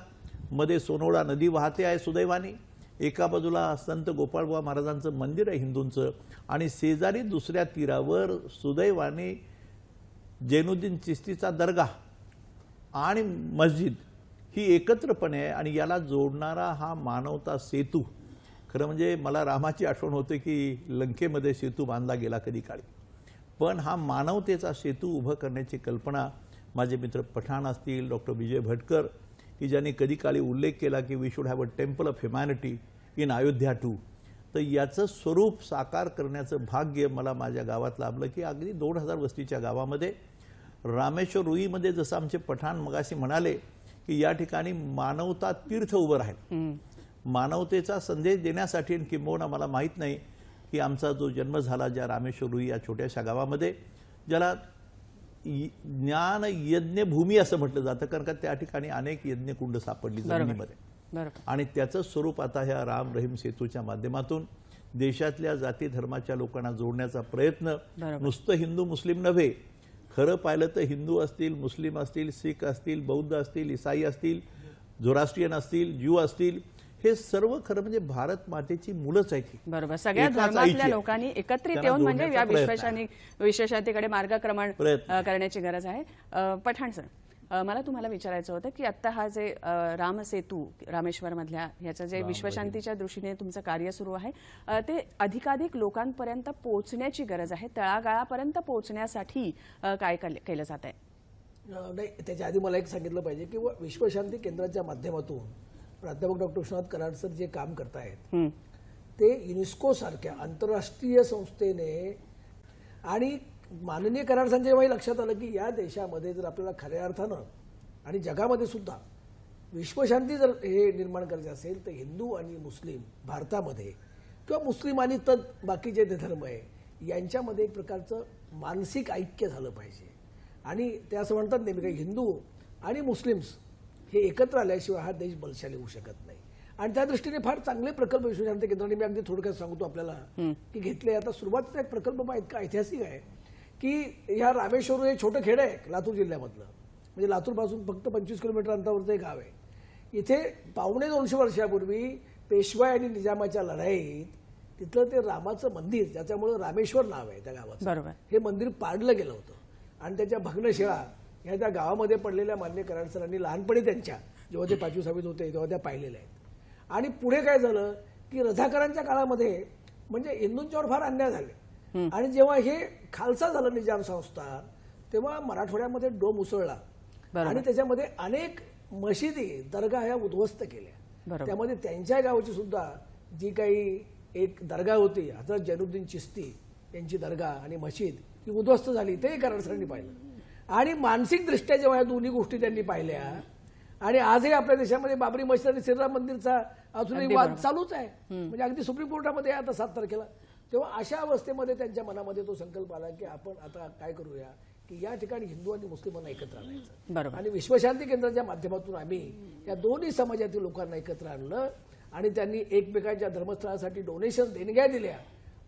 मध्ये सोनोळा नदी वाहते आहे सुदैवाने. एका बाजूला संत गोपाळबुवा महाराजांचं मंदिर आहे हिंदूंचं आणि शेजारी दुसऱ्या तीरावर सुदैवाने जैनुद्दीन चिश्तीचा दर्गा आणि मस्जिद ही एकत्रपणे आहे आणि याला जोडणारा हा मानवता सेतू. खरं म्हणजे मला रामाची आठवण होते की लंकेमध्ये सेतू बांधला गेला कधी काळी, पण हा मानवतेचा सेतू उभं करण्याची कल्पना माझे मित्र पठाण असतील, डॉक्टर विजय भटकर, की ज्यांनी कधी काळी उल्लेख केला की we should have a temple of humanity in Ayodhya too. तर याचं स्वरूप साकार करण्याचं भाग्य मला माझ्या गावात लाभलं की अगदी 2000 वस्तीच्या गावामध्ये रामेश्वर रुईमध्ये जसं आमचे पठाण मगाशी म्हणाले की या ठिकाणी मानवता तीर्थ उभं राहील. मानवतेचा संदेश देण्यासाठी आणि किंबहुना मला माहीत नाही की आमचा जो जन्म झाला ज्या रामेश्वर रुई या छोट्याशा गावामध्ये, ज्याला ज्ञान यज्ञ भूमी असं म्हटलं जातं, कारण का त्या ठिकाणी अनेक यज्ञकुंड सापडली जमिनीमध्ये. आणि त्याचं स्वरूप आता ह्या राम रहीम सेतूच्या माध्यमातून देशातल्या जाती धर्माच्या लोकांना जोडण्याचा प्रयत्न. नुसतं हिंदू मुस्लिम नव्हे, खरं पाहिलं तर हिंदू असतील, मुस्लिम असतील, शीख असतील, बौद्ध असतील, ईसाई असतील, झोरास्ट्रियन असतील, ज्यू असतील, हे सर्व खरं म्हणजे भारत मातेची मुलंच आहेत. बरोबर, सगळ्या धर्मातल्या लोकांनी एकत्रित येऊन म्हणजे या विश्वशांतीकडे मार्गक्रमण करण्याची गरज आहे. पठाण सर, मला तुम्हाला विचारायचं होतं की आता हा जे राम सेतू रामेश्वर मधल्या ह्याचं जे विश्वशांतीच्या दृष्टीने तुमचं कार्य सुरू आहे ते अधिकाधिक लोकांपर्यंत पोहोचण्याची गरज आहे. तळागाळापर्यंत पोहोचण्यासाठी काय केलं जात आहे? नाही, त्याच्या आधी मला एक सांगितलं पाहिजे की विश्वशांती केंद्राच्या माध्यमातून प्राध्यापक डॉक्टर विश्वनाथ कराड सर जे काम करतायत ते युनेस्को सारख्या आंतरराष्ट्रीय संस्थेने आणि माननीय कराड सरांच्या जेव्हा लक्षात आलं की या देशामध्ये जर आपल्याला खऱ्या अर्थानं आणि जगामध्ये सुद्धा विश्वशांती जर हे निर्माण करायचे असेल तर हिंदू आणि मुस्लिम भारतामध्ये किंवा मुस्लिम आणि बाकीचे जे धर्म आहे यांच्यामध्ये एक प्रकारचं मानसिक ऐक्य झालं पाहिजे. आणि ते असं म्हणतात नेहमी काही हिंदू आणि मुस्लिम्स हे एकत्र आल्याशिवाय हा देश बलशाली होऊ शकत नाही. आणि त्या दृष्टीने फार चांगले प्रकल्प विश्वशांती केंद्राने, मी अगदी थोडक्यात सांगतो आपल्याला की घेतले. आता सुरुवातीचा एक प्रकल्प इतका ऐतिहासिक आहे की ह्या रामेश्वर हे छोटं खेड आहे लातूर जिल्ह्यामधलं, म्हणजे लातूरपासून फक्त 25 किलोमीटर अंतरावरचं एक गाव आहे. इथे 250 वर्षापूर्वी पेशवाई आणि निजामाच्या लढाईत तिथलं ते रामाचं मंदिर, ज्याच्यामुळे रामेश्वर नाव आहे त्या गावाचं, हे मंदिर पाडलं गेलं होतं. आणि त्याच्या भग्नशिळा ह्या त्या गावामध्ये पडलेल्या मान्य कराड सरांनी लहानपणी त्यांच्या जेव्हा ते 5वी 6वीत होते तेव्हा त्या पाहिलेल्या आहेत. आणि पुढे काय झालं की रझाकारांच्या काळामध्ये म्हणजे हिंदूंच्यावर फार अन्याय झाले आणि जेव्हा हे खालसा झालं निजाम संस्थान तेव्हा मराठवाड्यामध्ये डोम उसळला आणि त्याच्यामध्ये अनेक मशिदी दर्गा ह्या उद्ध्वस्त केल्या. त्यामध्ये त्यांच्या गावाची सुद्धा जी काही एक दर्गा होती हजरत जैनुद्दीन चिश्ती यांची दर्गा आणि मशीद ही उद्ध्वस्त झाली, ते कराड सरांनी पाहिलं. आणि मानसिक दृष्ट्या जेव्हा या दोन्ही गोष्टी त्यांनी पाहिल्या आणि आजही आपल्या देशामध्ये बाबरी मशीद आणि श्रीराम मंदिरचा अजूनही वाद चालूच आहे, म्हणजे अगदी सुप्रीम कोर्टामध्ये आता 7 तारखेला. तेव्हा अशा अवस्थेमध्ये त्यांच्या मनामध्ये तो संकल्प आला की आपण आता काय करूया की या ठिकाणी हिंदू आणि मुस्लिमांना एकत्र आणायचं. आणि विश्वशांती केंद्राच्या माध्यमातून आम्ही या दोन्ही समाजातील लोकांना एकत्र आणलं आणि त्यांनी एकमेकांच्या धर्मस्थळासाठी डोनेशन देणग्या दिल्या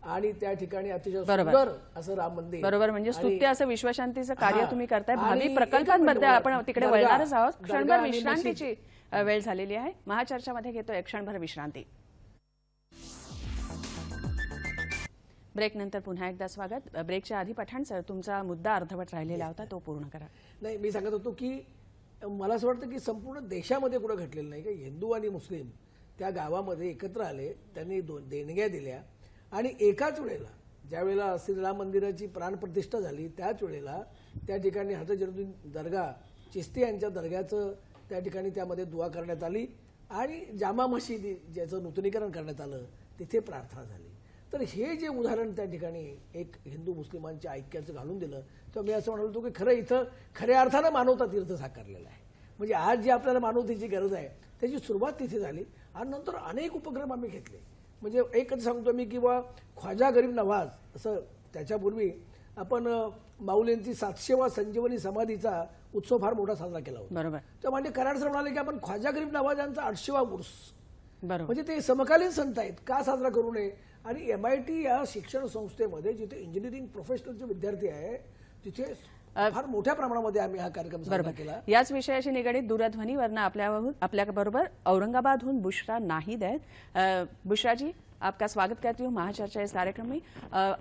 आणि त्या ठिकाणी अतिशय सुंदर असं राम मंदिर. बरोबर, म्हणजे स्तुत्य असं विश्वशांतीचं कार्य तुम्ही करताय. भावी प्रकल्पांबद्दल आपण तिकडे वळणारच आहोत. क्षणभर विश्रांतीची वेळ झालेली आहे. महाचर्चामध्ये घेतोय क्षणभर विश्रांती. ब्रेकनंतर पुन्हा एकदा स्वागत. ब्रेकच्या आधी पठाण सर, तुमचा मुद्दा अर्धवट राहिलेला होता, तो पूर्ण करा. नाही, मी सांगत होतो की मला असं वाटतं की संपूर्ण देशामध्ये कुठं घडलेलं नाही की हिंदू आणि मुस्लिम त्या गावामध्ये एकत्र आले, त्यांनी देणग्या दिल्या आणि एकाच वेळेला ज्या वेळेला श्रीराम मंदिराची प्राणप्रतिष्ठा झाली त्याच वेळेला त्या ठिकाणी हजरत जैनुद्दीन दर्गा चिश्ती यांच्या दर्ग्याचं त्या ठिकाणी त्यामध्ये दुआ करण्यात आली आणि जामा मशिदी ज्याचं नूतनीकरण करण्यात आलं तिथे प्रार्थना झाली. तर हे जे उदाहरण त्या ठिकाणी एक हिंदू मुस्लिमांच्या ऐक्याचं घालून दिलं तर मी असं म्हणालो की खरं इथं खऱ्या अर्थानं मानवता तीर्थ साकारलेला आहे. म्हणजे आज जी आपल्याला मानवतेची गरज आहे त्याची सुरुवात तिथे झाली आणि नंतर अनेक उपक्रम आम्ही घेतले. म्हणजे एकच सांगतो मी किंवा ख्वाजा गरीब नवाज असं त्याच्यापूर्वी आपण माऊलींची 700वा संजीवनी समाधीचा उत्सव फार मोठा साजरा केला होता. बरोबर. तर म्हणजे कराड सर म्हणाले की आपण ख्वाजा गरीब नवाज यांचा 800वा उर्स, म्हणजे ते समकालीन संत आहेत, का साजरा करू नये. आणि MIT या शिक्षण संस्थेमध्ये जिथे इंजिनिअरिंग प्रोफेशनलचे विद्यार्थी आहे तिथे फार मोठ्या प्रमाणामध्ये आम्ही हा कार्यक्रम साजरा केला. याच विषयाशी निगडीत दूरध्वनीवरनं आपल्याबरोबर औरंगाबादहून बुशरा नाहिद है. बुशरा जी, आपका स्वागत करती हूँ महाचर्चा इस कार्यक्रम में.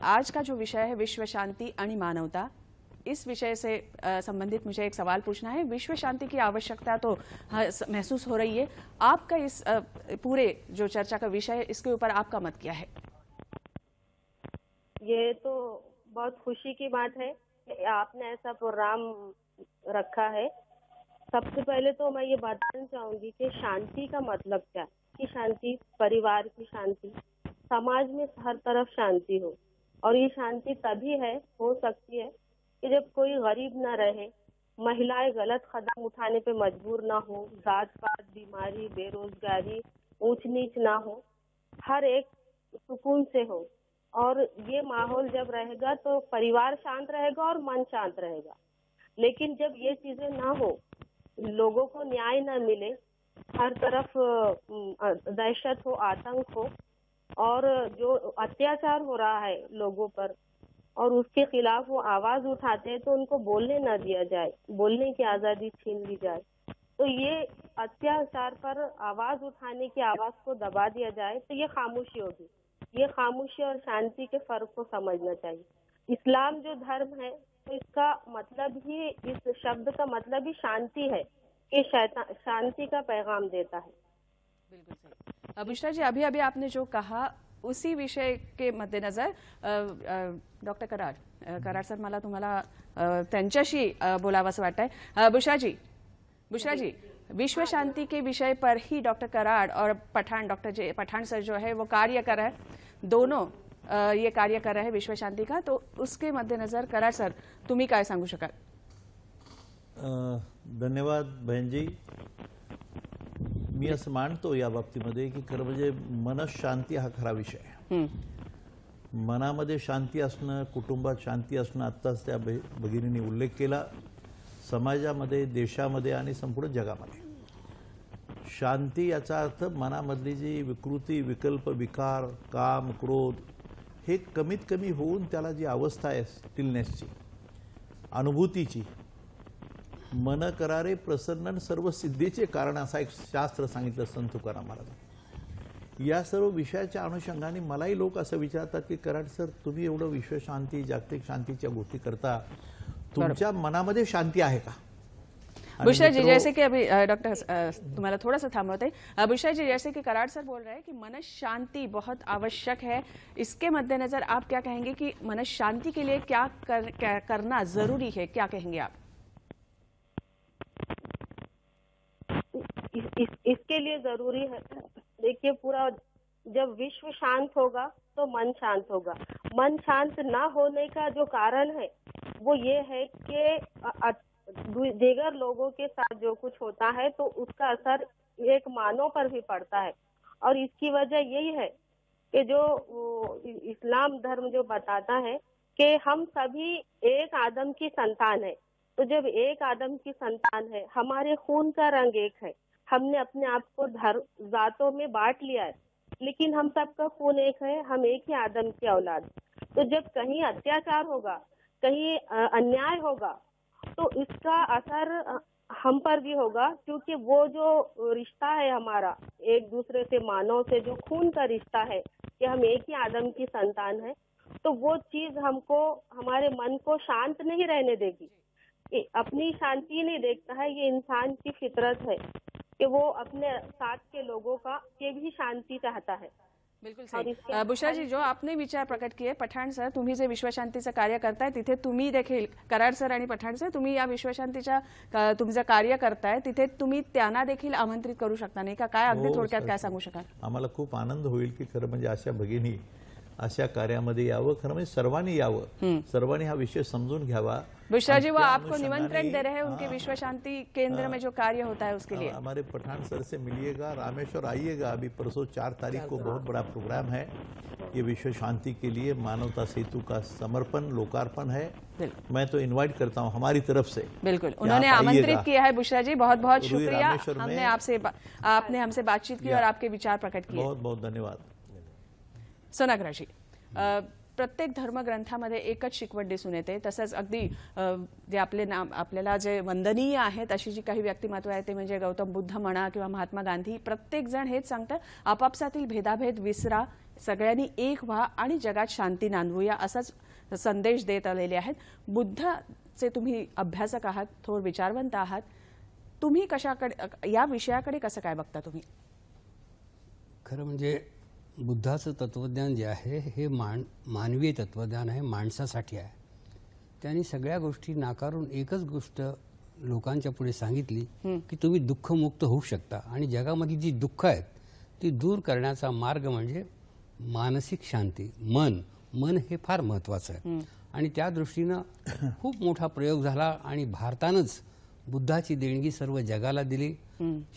आज का जो विषय है विश्व शांति आणि मानवता, इस विषय से संबंधित मुझे एक सवाल पूछना है। विश्व शांति की आवश्यकता तो महसूस हो रही है, आपका इस पूरे जो चर्चा का विषय है इसके ऊपर आपका मत क्या है? ये तो बहुत खुशी की बात है कि आपने ऐसा प्रोग्राम रखा है। सबसे पहले तो मैं ये बताना चाहूंगी कि शांति का मतलब क्या है। कि शांति, परिवार की शांति, समाज में हर तरफ शांति हो। और ये शांति तभी हो सकती है कि जब कोई गरीब ना रहे, महिलाएं गलत कदम उठाने पे मजबूर ना हो, जात पात, बीमारी, बेरोजगारी, ऊंच नीच ना हो, हर एक सुकून से हो। और ये माहौल जब रहेगा तो परिवार शांत रहेगा और मन शांत रहेगा। लेकिन जब ये चीजें ना हो, लोगों को न्याय ना मिले, हर तरफ दहशत हो, आतंक हो, और जो अत्याचार हो रहा है लोगों पर और उसके खिलाफ वो आवाज उठाते हैं तो उनको बोलने ना दिया जाए, बोलने की आजादी छीन ली जाए, तो ये अत्याचार पर आवाज उठाने की आवाज को दबा दिया जाए तो ये खामोशी होगी। ये खामोशी और शांति के फर्क को समझना चाहिए। इस्लाम जो धर्म है तो इसका मतलब ही, इस शब्द का मतलब ही शांति है कि शांति का पैगाम देता है। बिल्कुल सही। बुशरा जी, अभी अभी आपने जो कहा उसी विषय के मद्देनजर डॉक्टर कराड सर, मला तुम्हाला त्यांच्याशी बोलावंसं वाटतंय। बुशरा जी, विश्व शांति के विषय पर ही डॉक्टर कराड और पठाण सर जो है वो कार्य कर रहे हैं, दोनों ये कार्य कर रहे हैं विश्व शांति का, तो उसके मद्देनजर कराड सर तुम्ही काय सांगू शकाल? धन्यवाद बहनजी। मी असं मानतो या बाबतीमध्ये की खरं म्हणजे मनशांती हा खरा विषय आहे। मनामध्ये शांती असणं, कुटुंबात शांती असणं, आत्ताच त्या भगिनींनी उल्लेख केला, समाजामध्ये, देशामध्ये आणि संपूर्ण जगामध्ये शांती याचा अर्थ मनामधली जी विकृती, विकल्प, विकार, काम, क्रोध हे कमीत कमी होऊन त्याला जी अवस्था आहे स्टिलनेसची, अनुभूतीची, मन करारे प्रसन्न सर्व सिद्धीचे कारण असा एक शास्त्र सांगितलं संत तुकाराम महाराज। या सर्व विषयाच्या अनुषंगाने मलाही लोक असं विचारतात की कराड सर, तुम्ही एवढं विश्व शांती, जागतिक शांतीच्या गोष्टी करता, तुमच्या मनामध्ये शांति आहे का? बुशरा जी, जैसे कि अभी डॉक्टर तुम्हारा थोड़ा सा थामते हैं। बुशरा जी, जैसे कि कराड सर बोल रहे हैं कि मन शांति बहुत आवश्यक है, इसके मद्देनजर आप क्या कहेंगे कि मन शांति के लिए क्या करना जरूरी है, क्या कहेंगे आप? इसके लिए जरूरी है, देखिए, पूरा जब विश्व शांत होगा तो मन शांत होगा। मन शांत ना होने का जो कारण है वो ये है कि दीगर लोगों के साथ जो कुछ होता है तो उसका असर एक मानव पर भी पड़ता है। और इसकी वजह यही है कि जो इस्लाम धर्म जो बताता है कि हम सभी एक आदम की संतान है। तो जब एक आदम की संतान है, हमारे खून का रंग एक है, हमने अपने आप को जातों में बांट लिया है, लेकिन हम सबका खून एक है, हम एक ही आदम की औलाद। तो जब कहीं अत्याचार होगा, कहीं अन्याय होगा, तो इसका असर हम पर भी होगा, क्योंकि वो जो रिश्ता है हमारा एक दूसरे से, मानव से जो खून का रिश्ता है कि हम एक ही आदम की संतान है, तो वो चीज हमको, हमारे मन को शांत नहीं रहने देगी। अपनी शांति नहीं देखता है, ये इंसान की फितरत है कि वो अपने साथ के लोगों के भी शांती चाहता है। बिल्कुल सही। बुशरा जी, जो आपने विचार प्रकट किए, पठाण सर, तुम्ही जे विश्वशांतीचं कार्य करताय तिथे तुम्ही देखील, कराड सर आणि पठाण सर, तुम्ही या विश्वशांतीच्या तुमचं कार्य करताय तिथे तुम्ही त्यांना देखील आमंत्रित करू शकता नाही का? काय अगदी थोडक्यात काय सांगू शकाल? आम्हाला खूप आनंद होईल की खरं म्हणजे अशा भगिनी अशा कार्यामध्ये यावं, खरं म्हणजे सर्वांनी यावं, सर्वांनी हा विषय समजून घ्यावा। बुशरा जी, वो आपको निमंत्रण दे रहे हैं उनके विश्व शांति केंद्र में जो कार्य होता है उसके लिए। हमारे पठान सर से मिलिएगा, रामेश्वर आइएगा, अभी परसों 4 तारीख को बहुत बड़ा प्रोग्राम है। ये विश्व शांति के लिए मानवता सेतु का समर्पण, लोकार्पण है। मैं तो इनवाइट करता हूँ हमारी तरफ से। बिल्कुल, उन्होंने आमंत्रित किया है। बुशरा जी, बहुत बहुत शुक्रिया, आपने हमसे बातचीत की और आपके विचार प्रकट किए, बहुत बहुत धन्यवाद। सोनाग्राजी, प्रत्येक धर्मग्रंथामध्ये एकच शिकवण दिसून येते, तसंच अगदी जे आपले नाम आपल्याला जे वंदनीय आहेत अशी जी काही व्यक्तिमत्व आहे ते म्हणजे गौतम बुद्ध म्हणा किंवा महात्मा गांधी, प्रत्येक जण हेच सांगतात, आपापसातील भेदाभेद विसरा, सगळ्यांनी एक व्हा आणि जगात शांती नांदवूया, असाच संदेश देत आलेले आहेत। बुद्ध चे तुम्ही अभ्यासक आहात, थोर विचारवंत आहात, तुम्ही कशाकडे या विषयाकडे कसं काय बघता तुम्ही? खरं म्हणजे बुद्धाचं तत्त्वज्ञान जे आहे हे मानवीय तत्त्वज्ञान आहे, माणसासाठी आहे. त्यांनी सगळ्या गोष्टी नाकारून एकच गोष्ट लोकांच्या पुढे सांगितली की तुम्ही दुःखमुक्त होऊ शकता आणि जगामध्ये जी दुःख आहेत ती दूर करण्याचा मार्ग म्हणजे मानसिक शांती. मन हे फार महत्त्वाचं आहे आणि त्या दृष्टीनं खूप मोठा प्रयोग झाला आणि भारतानंच बुद्धाची देणगी सर्व जगाला दिली.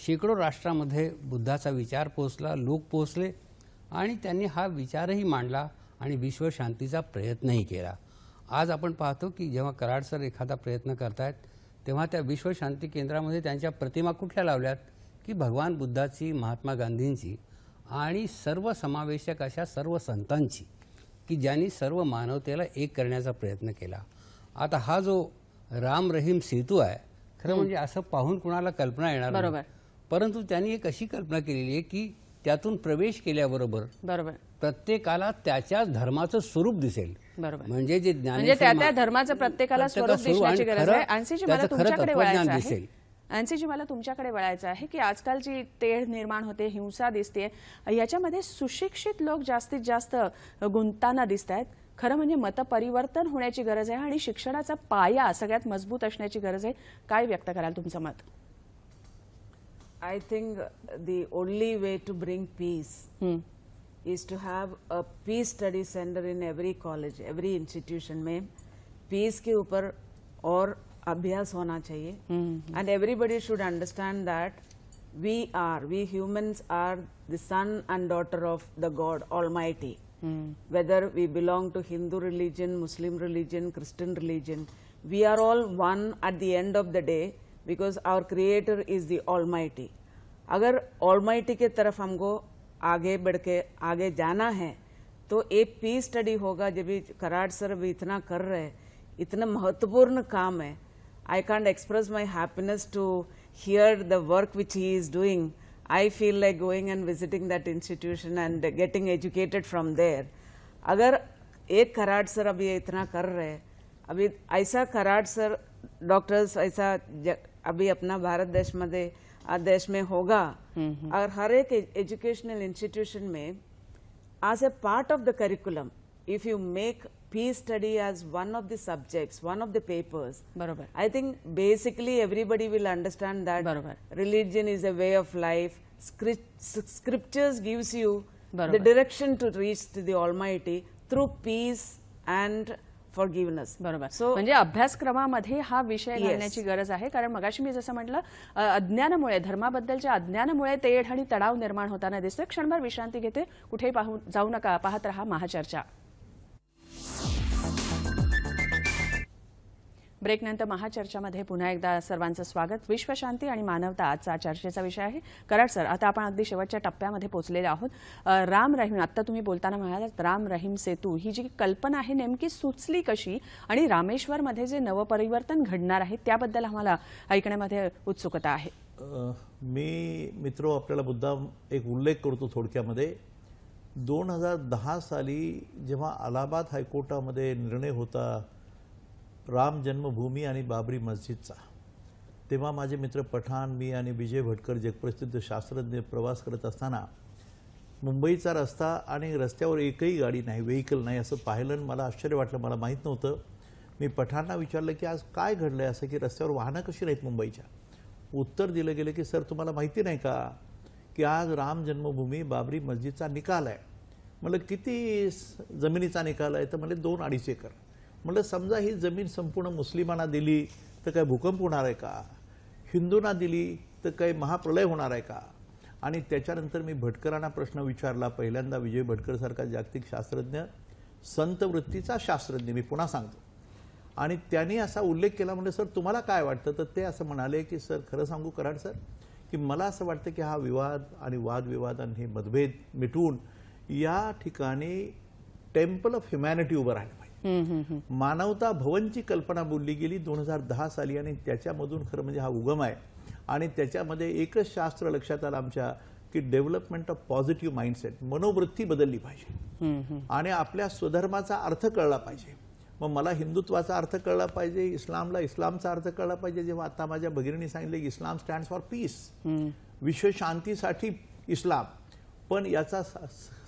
शेकडो राष्ट्रामध्ये बुद्धाचा विचार पोहोचला, लोक पोहोचले आणि त्यांनी हा विचारही मांडला आणि विश्वशांतीचा प्रयत्नही केला. आज आपण पाहतो की जेव्हा कराड सर एखादा प्रयत्न करतायत तेव्हा त्या विश्वशांती केंद्रामध्ये त्यांच्या प्रतिमा कुठल्या लावल्यात की भगवान बुद्धाची, महात्मा गांधींची आणि सर्व समावेशक अशा सर्व संतांची की ज्यांनी सर्व मानवतेला एक करण्याचा प्रयत्न केला. आता हा जो राम रहीम सेतू आहे, खरं म्हणजे असं पाहून कुणाला कल्पना येणार नाही. बरोबर. परंतु त्यांनी एक अशी कल्पना केलेली आहे की त्यातून प्रवेश केल्याबरोबर बरोबर. प्रत्येकाला त्याच्याच धर्माचं स्वरूप दिसेल. बरोबर. म्हणजे जे म्हणजे त्या धर्माचं प्रत्येकाला स्वरूप दिसण्याची गरज आहे. अन्सीजी, मला तुमच्याकडे वळायचं आहे. अन्सीजी, मला तुमच्याकडे वळायचं आहे की आजकाल जी तेढ निर्माण होते, हिंसा दिसते, याच्यामध्ये सुशिक्षित लोक जास्तीत जास्त गुंतताना दिसत आहेत. खरं म्हणजे मतपरिवर्तन होण्याची गरज आहे आणि शिक्षणाचा पाया सगळ्यात मजबूत असण्याची गरज आहे. काय व्यक्त कराल तुमचं मत? I think the only way to bring peace is to have a peace study center in every college, every institution में peace के ऊपर और अभ्यास होना चाहिए. And everybody should understand that we humans are the son and daughter of the God Almighty. Whether we belong to Hindu religion, Muslim religion, Christian religion, we are all one at the end of the day because our creator is the Almighty. अगर Almighty के तरफ हमको आगे बढ़ के आगे जाना है तो एक पीस स्टडी होगा. जब भी कराड़ सर भी इतना कर रहे हैं, इतना महत्वपूर्ण काम है. I can't express my happiness to hear the work which he is doing. I feel like going and visiting that institution and getting educated from there. अगर एक कराड़ सर अभी इतना कर रहे हैं, अभी ऐसा कराड़ सर डॉक्टर्स ऐसा अभी अपना भारत देश में होगा. और हर एक एजुकेशनल इंस्टीट्यूशन में as a part of the curriculum, if you make peace study as one of the subjects, one of the papers, बरोबर. I think basically everybody will understand that बरोबर. religion is a way of life. Scriptures gives you बरोबर. the direction to reach to the Almighty through peace and forgiveness. बरोबर. So म्हणजे अभ्यासक्रमामध्ये हा विषय Yes. घालण्याची गरज आहे. कारण मगाशी मी जसं म्हटलं, अज्ञानामुळे, धर्माबद्दलच्या अज्ञानामुळे तेढ आणि तणाव निर्माण होताना दिसतोय. क्षणभर विश्रांती घेते, कुठेही जाऊ नका, पाहत रहा महाचर्चा. ब्रेकनंतर महाचर्चामध्ये पुन्हा एकदा सर्वांचं स्वागत. विश्वशांती आणि मानवता आजचा चर्चेचा विषय आहे. कराड सर, आता आपण अगदी शेवटच्या टप्प्यामध्ये पोहोचलेले आहोत. राम रहीम, आता तुम्ही बोलताना म्हणालात राम रहीम सेतू ही जी कल्पना आहे नेमकी सुचली कशी आणि रामेश्वरमध्ये जे नवपरिवर्तन घडणार आहे त्याबद्दल आम्हाला ऐकण्यामध्ये उत्सुकता आहे. मी मित्र आपल्याला मुद्दाम एक उल्लेख करतो थोडक्यामध्ये. 2010 साली जेव्हा अलाहाबाद हायकोर्टामध्ये निर्णय होता राम जन्मभूमी आणि बाबरी मस्जिदचा, तेव्हा माझे मित्र पठाण, मी आणि विजय भटकर जगप्रसिद्ध शास्त्रज्ञ प्रवास करत असताना मुंबईचा रस्ता आणि रस्त्यावर एकही गाडी नाही, व्हेकल नाही असं पाहिलं आणि मला आश्चर्य वाटलं. मला माहीत नव्हतं. मी पठाणना विचारलं की आज काय घडलं आहे असं की रस्त्यावर वाहनं कशी नाहीत मुंबईच्या. उत्तर दिलं गेलं की सर तुम्हाला माहिती नाही का की आज राम जन्मभूमी बाबरी मस्जिदचा निकाल आहे. म्हणलं किती जमिनीचा निकाल आहे? तर म्हणजे 2-2.5 एकर. म्हणलं समजा ही जमीन संपूर्ण मुस्लिमांना दिली तर काय भूकंप होणार आहे का? हिंदूंना दिली तर काय महाप्रलय होणार आहे का? आणि त्याच्यानंतर मी भटकरांना प्रश्न विचारला. पहिल्यांदा विजय भटकर सारखा जागतिक शास्त्रज्ञ, संत वृत्तीचा शास्त्रज्ञ, मी पुन्हा सांगतो, आणि त्यांनी असा उल्लेख केला. म्हणजे सर तुम्हाला काय वाटतं? तर ते असं म्हणाले की सर खरं सांगू कराड सर की मला असं वाटतं की हा विवाद आणि वादविवाद आणि हे मतभेद मिटवून या ठिकाणी टेम्पल ऑफ ह्युमॅनिटी उभं राहिलं पाहिजे. मानवता भवनची कल्पना बोलली गेली 2010 साली आणि त्याच्यामधून खरं म्हणजे हा उगम आहे. आणि त्याच्यामध्ये एकच शास्त्र लक्षात आलं आमच्या की डेव्हलपमेंट ऑफ पॉझिटिव्ह माइंडसेट, मनोवृत्ती बदलली पाहिजे आणि आपल्या स्वधर्माचा अर्थ कळला पाहिजे. मग मला हिंदुत्वाचा अर्थ कळला पाहिजे, इस्लामला इस्लामचा अर्थ कळला पाहिजे. जेव्हा आता माझ्या भगिनीने सांगितले की इस्लाम स्टँड्स फॉर पीस, विश्व शांतीसाठी इस्लाम, पण याचा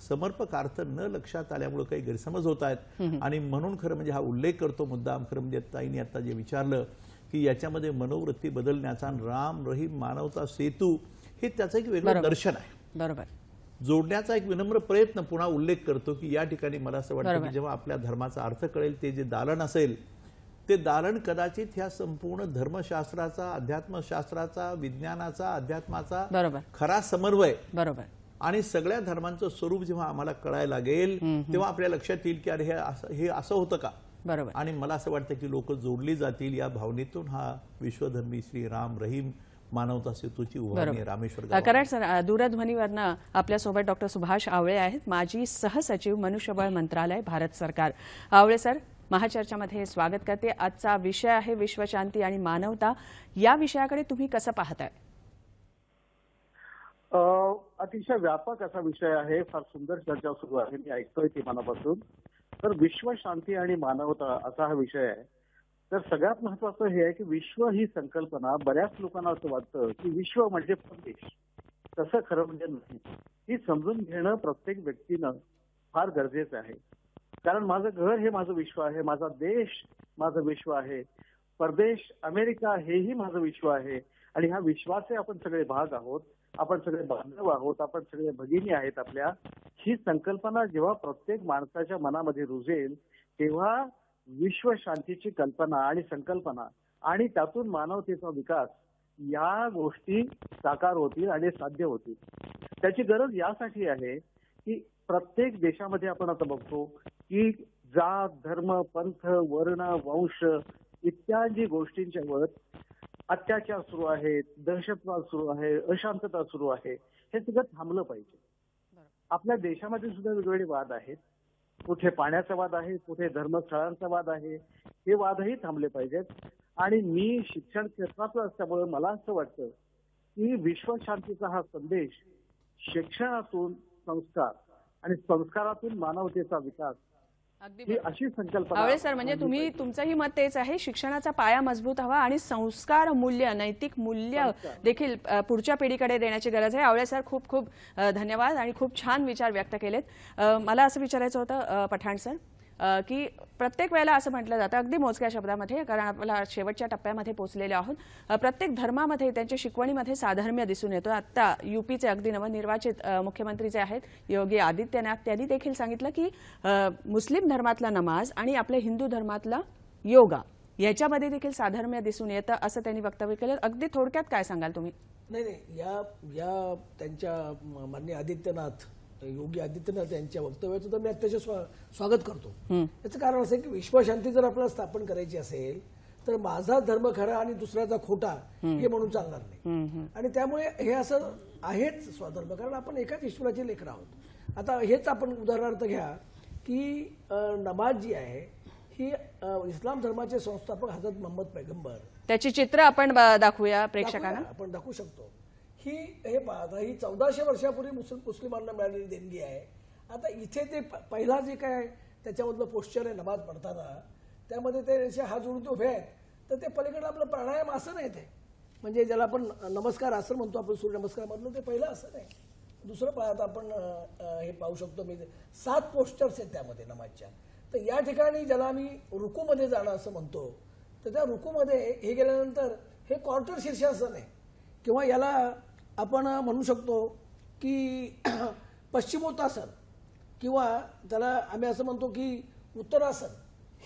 समर्पक अर्थ न लक्षात आल्यामुळे काही गैरसमज होत आहेत. आणि म्हणून खरं म्हणजे हा उल्लेख करतो मुद्दाम, खरं म्हणजे ताईंनी आता जे विचारलं की याच्यामध्ये मनोवृत्ती बदलण्याचा राम रहीम मानवता सेतू हे त्याचं एक वेगळं दर्शन आहे, बरोबर, जोडण्याचा एक विनम्र प्रयत्न पुन्हा उल्लेख करतो की या ठिकाणी मला असं वाटतं की जेव्हा आपल्या धर्माचा अर्थ कळेल, ते जे दालन असेल ते दालन कदाचित ह्या संपूर्ण धर्मशास्त्राचा, अध्यात्मशास्त्राचा, विज्ञानाचा, अध्यात्माचा बरोबर, खरा समन्वय, बरोबर, आणि सगळ्या धर्मांचं स्वरूप जेव्हा आम्हाला कळायला लागेल तेव्हा आपल्या लक्षात येईल की अरे हे असं होतं का. बरोबर. आणि मला असं वाटतं की लोक जोडली जातील या भावनेतून. हा विश्वधर्मी श्री राम रहीम मानवता सेतूची उभारणी रामेश्वर गावात. कराड सर, दूरध्वनीवरनं आपल्यासोबत डॉक्टर सुभाष आवळे आहेत, माजी सहसचिव मनुष्यबळ मंत्रालय, भारत सरकार. आवळे सर, महाचर्चामध्ये स्वागत करते. आजचा विषय आहे विश्वशांती आणि मानवता. या विषयाकडे तुम्ही कसं पाहताय? अतिशय व्यापक असा विषय आहे, फार सुंदर चर्चा सुरू आहे, मी ऐकतोय ती मनापासून. तर विश्व शांती आणि मानवता असा हा विषय आहे. तर सगळ्यात महत्वाचं हे आहे की विश्व ही संकल्पना, बऱ्याच लोकांना असं वाटतं की विश्व म्हणजे प्रदेश, तसं खरं म्हणजे नाही. ही समजून घेणं प्रत्येक व्यक्तीनं फार गरजेचं आहे. कारण माझं घर हे माझं विश्व आहे, माझा देश माझं विश्व आहे, परदेश अमेरिका हेही माझं विश्व आहे. आणि ह्या विश्वाचे आपण सगळे भाग आहोत, आपण सगळे बांधव आहोत, आपण सगळे भगिनी आहेत आपल्या. ही संकल्पना जेव्हा प्रत्येक माणसाच्या मनामध्ये रुजेल तेव्हा विश्व शांतीची कल्पना आणि संकल्पना आणि त्यातून मानवतेचा विकास या गोष्टी साकार होतील आणि साध्य होतील. त्याची गरज यासाठी आहे की प्रत्येक देशामध्ये आपण आता बघतो की जात, धर्म, पंथ, वर्ण, वंश इत्यादी गोष्टींच्यावर अत्याचार सुरू आहेत, दहशतवाद सुरू आहे, अशांतता सुरू आहे. हे सगळं थांबलं पाहिजे. आपल्या देशामध्ये सुद्धा वेगवेगळे वाद आहेत. कुठे पाण्याचा वाद आहे, कुठे धर्मस्थळांचा वाद आहे. हे वादही थांबले पाहिजेत. आणि मी शिक्षण क्षेत्रातलं असल्यामुळे मला असं वाटतं की विश्वशांतीचा हा संदेश शिक्षणातून संस्कार आणि संस्कारातून मानवतेचा विकास ही अशी संकल्पना. आवळे सर, म्हणजे तुम्ही तुमचंही मत तेच आहे, शिक्षणाचा पाया मजबूत हवा आणि संस्कार मूल्य, नैतिक मूल्य देखील पुढच्या पिढीकडे देण्याची गरज आहे. आवळे सर, खूप खूप धन्यवाद आणि खूप छान विचार व्यक्त केलेत. मला असं विचारायचं होतं पठाण सर की प्रत्येक वेळेला असं म्हटलं जातं, अगदी मोजक्या शब्दामध्ये, कारण आपल्याला शेवटच्या टप्प्यामध्ये पोहोचलेले आहोत, प्रत्येक धर्मामध्ये त्यांच्या शिकवणीमध्ये साधर्म्य दिसून येतो. आता यूपीचे अगदी नवनिर्वाचित मुख्यमंत्री जे आहेत योगी आदित्यनाथ, त्यांनी देखील सांगितलं की मुस्लिम धर्मातला नमाज आणि आपल्या हिंदू धर्मातला योगा याच्यामध्ये देखील साधर्म्य दिसून येतं, असं त्यांनी वक्तव्य केलं. अगदी थोडक्यात काय सांगाल तुम्ही? नाही, या त्यांच्या माननीय आदित्यनाथ, योगी आदित्यनाथ यांच्या वक्तव्याचं तर मी अत्यंत स्वागत करतो. याचं कारण असं आहे की विश्वशांती जर आपल्याला स्थापन करायची असेल तर माझा धर्म खरा आणि दुसऱ्याचा खोटा हे म्हणून चालणार नाही. आणि त्यामुळे हे असं आहेच स्वधर्म, कारण आपण एकाच ईश्वराचे लेकरं आहोत. आता हेच आपण उदाहरणार्थ घ्या की नमाज जी आहे ही इस्लाम धर्माचे संस्थापक हजरत मोहम्मद पैगंबर, त्याची चित्र आपण दाखवूया प्रेक्षकांना. आपण दाखवू शकतो. ही 1400 वर्षापूर्वी मुस्लिमांना मिळालेली देणगी आहे. आता इथे ते पहिला जे काय त्याच्यामधलं पोश्चर आहे नमाज पडताना, त्यामध्ये ते असे हात जोडून उभे आहेत, तर ते पलीकडे आपलं प्राणायाम आसन आहे, ते म्हणजे ज्याला आपण नमस्कार आसन म्हणतो आपण, सूर्यनमस्कार मधलं ते पहिलं आसन आहे. दुसरं पाहता आपण हे पाहू शकतो मी 7 पोस्चर्स आहेत त्यामध्ये नमाजच्या. तर या ठिकाणी ज्याला आम्ही रुकूमध्ये जाणं असं म्हणतो, तर त्या रुकूमध्ये हे गेल्यानंतर हे क्वार्टर शीर्षासन आहे, किंवा याला आपण म्हणू शकतो की पश्चिमोत्तासन, किंवा त्याला आम्ही असं म्हणतो की उत्तरासन.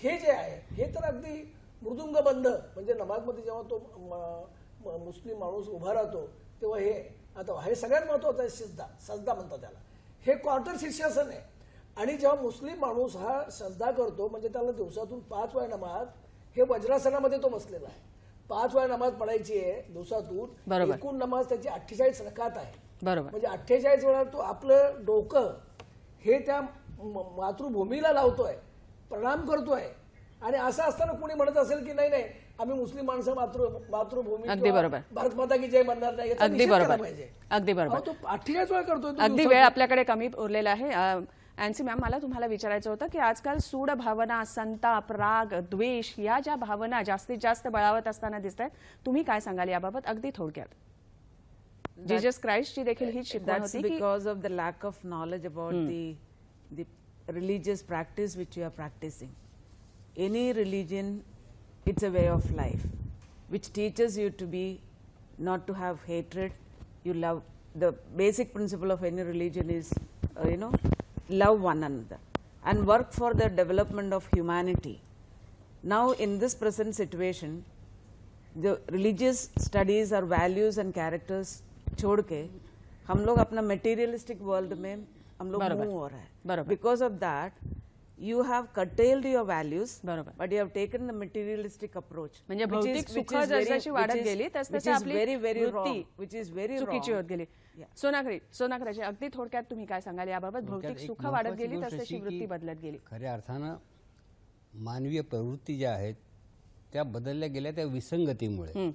हे जे आहे हे तर अगदी मृदुंग बंद, म्हणजे नमाजमध्ये जेव्हा तो मुस्लिम माणूस उभा राहतो तेव्हा हे, आता हे सगळ्यात महत्वाचं आहे सजदा म्हणतात त्याला. हे क्वार्टर शीर्षासन आहे. आणि जेव्हा मुस्लिम माणूस हा सजदा करतो म्हणजे त्याला दिवसातून 5 वेळा नमाज, हे वज्रासनामध्ये तो बसलेला आहे, 5 वेळा नमाज पडायची आहे दिवसातून. एकूण नमाज त्याची 48 रकात आहे. बरोबर, म्हणजे 48 वेळा तो आपलं डोकं हे त्या मातृभूमीला लावतोय, प्रणाम करतोय. आणि असं असताना कोणी म्हणत असेल की नाही आम्ही मुस्लिम माणसं मातृभूमी भारत माता की जय म्हणणार नाही, अगदी बरोबर, अगदी बरोबर. तो 48 वेळा करतोय. अगदी वेळ आपल्याकडे कमी उरलेला आहे. अँसी मॅम, मला तुम्हाला विचारायचं होतं की आजकाल सूड भावना, संताप, राग, द्वेष या ज्या भावना जास्तीत जास्त बळावत असताना दिसत आहेत, तुम्ही काय सांगाल याबाबत अगदी थोडक्यात? जीसस क्राइस्टची देखील ही शिकवण That's होती की because of the lack of knowledge about the religious practice which you are practicing. Any religion, it's a way of life, which teaches you to be, not to have hatred. You love. The basic principle of any religion is, love one another and work for the development of humanity. Now, in this present situation, the religious studies or values and characters छोड़ के हम लोग अपना materialistic world में हम लोग move हो रहा है. बरोबर. Because of that you have curtailed your values, बरोबर. but you have taken the materialistic approach. म्हणजे भौतिक सुख जसजशी वाढत गेली तसतशी आपली very वृत्ती wrong, which is very चुकीची wrong. होत गेली. सोनाग्राजी, अगदी थोडक्यात तुम्ही काय सांगाल याबाबत? भौतिक थोडक्यात एक सुख वाढत महत्त्वाची गेली गोष्ट तसतशी अशी वृत्ती की बदलत गेली. खऱ्या अर्थानं मानवीय प्रवृत्ती ज्या आहेत त्या बदलल्या गेल्या त्या विसंगतीमुळे,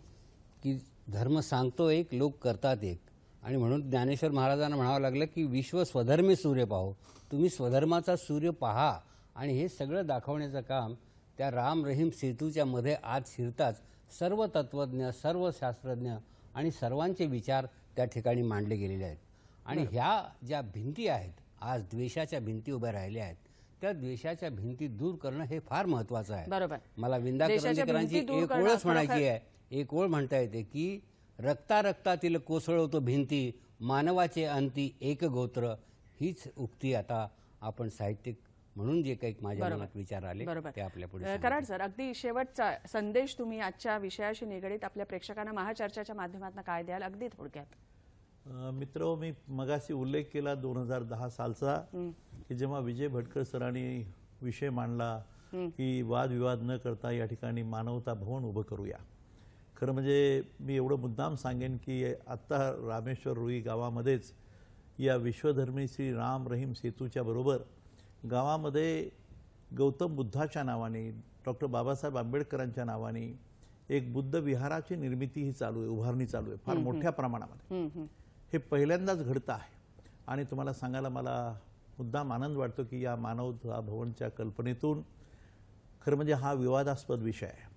की धर्म सांगतो एक, लोक करतात एक. आणि म्हणून ज्ञानेश्वर महाराजांना म्हणावं लागलं की विश्व स्वधर्मी सूर्य पाहो, तुम्ही स्वधर्माचा सूर्य पहा. आणि हे सगळं दाखवण्याचं काम त्या राम रहीम सेतूच्या मध्ये आज शिरताच सर्व तत्वज्ञ, सर्व शास्त्रज्ञ आणि सर्वांचे विचार त्या ठिकाणी मांडले गेलेले आहेत. आणि ह्या ज्या भिंती आहेत, आज द्वेषाच्या भिंती उभ्या राहिल्या आहेत, त्या द्वेषाच्या भिंती दूर करणं हे फार महत्वाचं आहे. बरोबर. मला विंदा देशाच्या करंदीकरांची भिंती दूर एक करणं ओळच म्हणायची आहे. एक ओळ म्हणता येते की रक्ता रक्तातील कोसळवतो भिंती, मानवाचे अंती एक गोत्र. हीच उक्ती आता आपण साहित्यिक म्हणून जे काही माझ्या मनात विचार आले ते आपल्या पुढे. कराड सर, अगदी शेवटचा संदेश तुम्ही आजच्या विषयाशी निगडीत आपल्या प्रेक्षकांना महाचर्चाच्या माध्यमातून काय द्याल अगदी थोडक्यात? मित्र, मी मगाशी उल्लेख केला 2010 सालचा, की जेव्हा विजय भटकर सरांनी विषय मांडला की वादविवाद न करता या ठिकाणी मानवता भवन उभं करूया. खरं म्हणजे मी एवढं मुद्दाम सांगेन की आत्ता रामेश्वर रुई गावामध्येच या विश्वधर्मी श्री राम रहीम सेतूच्या बरोबर गावामध्ये गौतम बुद्धाच्या नावाने, डॉक्टर बाबासाहेब आंबेडकरांच्या नावाने एक बुद्ध विहाराची निर्मिती ही चालू आहे, उभारणी चालू आहे फार मोठ्या प्रमाणामध्ये. हे पहिल्यांदाच घडतं आहे. आणि तुम्हाला सांगायला मला मुद्दाम आनंद वाटतो की या मानवता भवनच्या कल्पनेतून खरं म्हणजे हा विवादास्पद विषय आहे.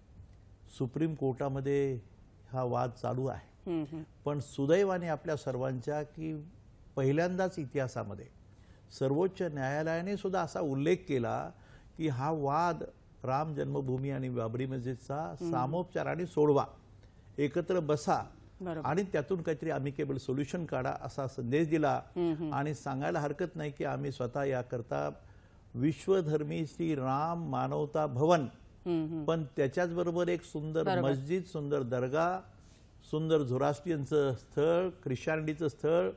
सुप्रीम कोर्टामध्ये हा वाद चालू आहे. पण सुदैवाने आपल्या सर्वांच्या की पहिल्यांदाच इतिहासामध्ये सर्वोच्च न्यायालयाने सुद्धा असा उल्लेख केला की हा वाद राम जन्मभूमी आणि बाबरी मस्जिदचा सामोपचाराने सोडवा, एकत्र बसा आणि त्यातून काहीतरी अमिकेबल सोल्युशन काढा असा संदेश दिला. आणि सांगायला हरकत नाही की आम्ही स्वतः याकरता विश्वधर्मी श्री राम मानवता भवन, पण त्याच्याच बरोबर एक सुंदर मस्जिद, सुंदर दर्गा, सुंदर झोरास्ट्रियनचं स्थळ, ख्रिश्चनिटीचं स्थळ,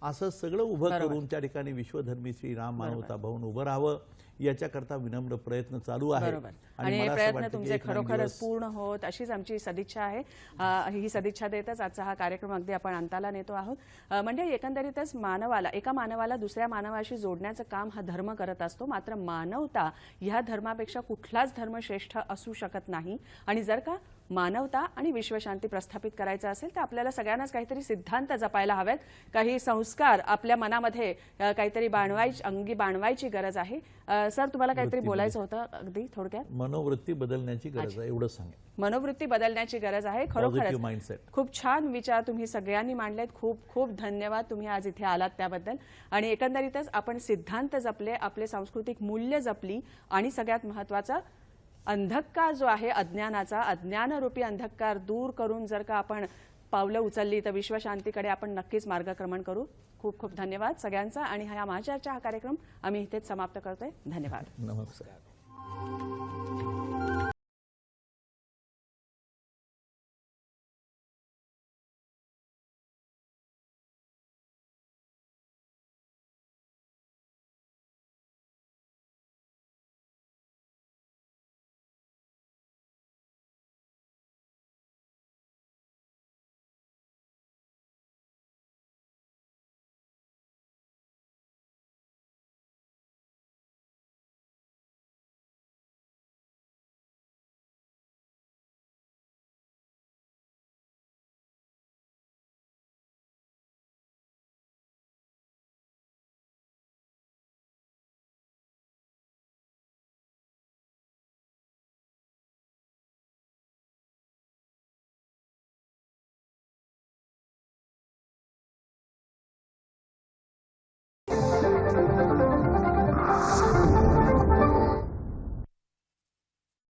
असं सगळं उभं करून त्या ठिकाणी विश्वधर्मी श्री राम मानवता भवन उभं राहावं याच्याकरता विनम्र प्रयत्न चालू आहे. आणि हे प्रयत्न तुमचे खरोखरच पूर्ण होत अशीच आमची सदिच्छा आहे. ही सदिच्छा देतच आजचा हा कार्यक्रम अगदी आपण अंताला नेतो आहोत. म्हणजे एकंदरीतच एका मानवाला दुसऱ्या मानवाशी जोडण्याचं काम हा धर्म करत असतो. मात्र मानवता ह्या धर्मापेक्षा कुठलाच धर्म श्रेष्ठ असू शकत नाही. आणि जर का मानवता आणि विश्वशांती प्रस्थापित करायचं असेल तर आपल्याला सगळ्यांनाच काहीतरी सिद्धांत जपायला हवेत, काही संस्कार आपल्या मनामध्ये काहीतरी अंगी बाणवायची गरज आहे. सर, तुम्हाला काहीतरी बोलायचं होतं अगदी थोडक्यात? मनोवृत्ती बदलण्याची गरज आहे, एवढं सांगेन. मनोवृत्ती बदलण्याची गरज आहे. खरोखरच खूप छान विचार तुम्ही सगळ्यांनी मांडलेत. खूप खूप धन्यवाद तुम्ही आज इथे आलात त्याबद्दल. आणि एकंदरीतच आपण सिद्धांत जपले, आपले सांस्कृतिक मूल्य जपली आणि सगळ्यात महत्त्वाचा अंधकार जो आहे अज्ञानाचा, अज्ञानरूपी अंधकार दूर करून जर का आपण पावलं उचलली तर विश्वशांतीकडे आपण नक्कीच मार्गक्रमण करू. खूप खूप धन्यवाद सगळ्यांचा. आणि हा महाचर्चा हा कार्यक्रम आम्ही इथेच समाप्त करतोय. धन्यवाद. नमस्कार.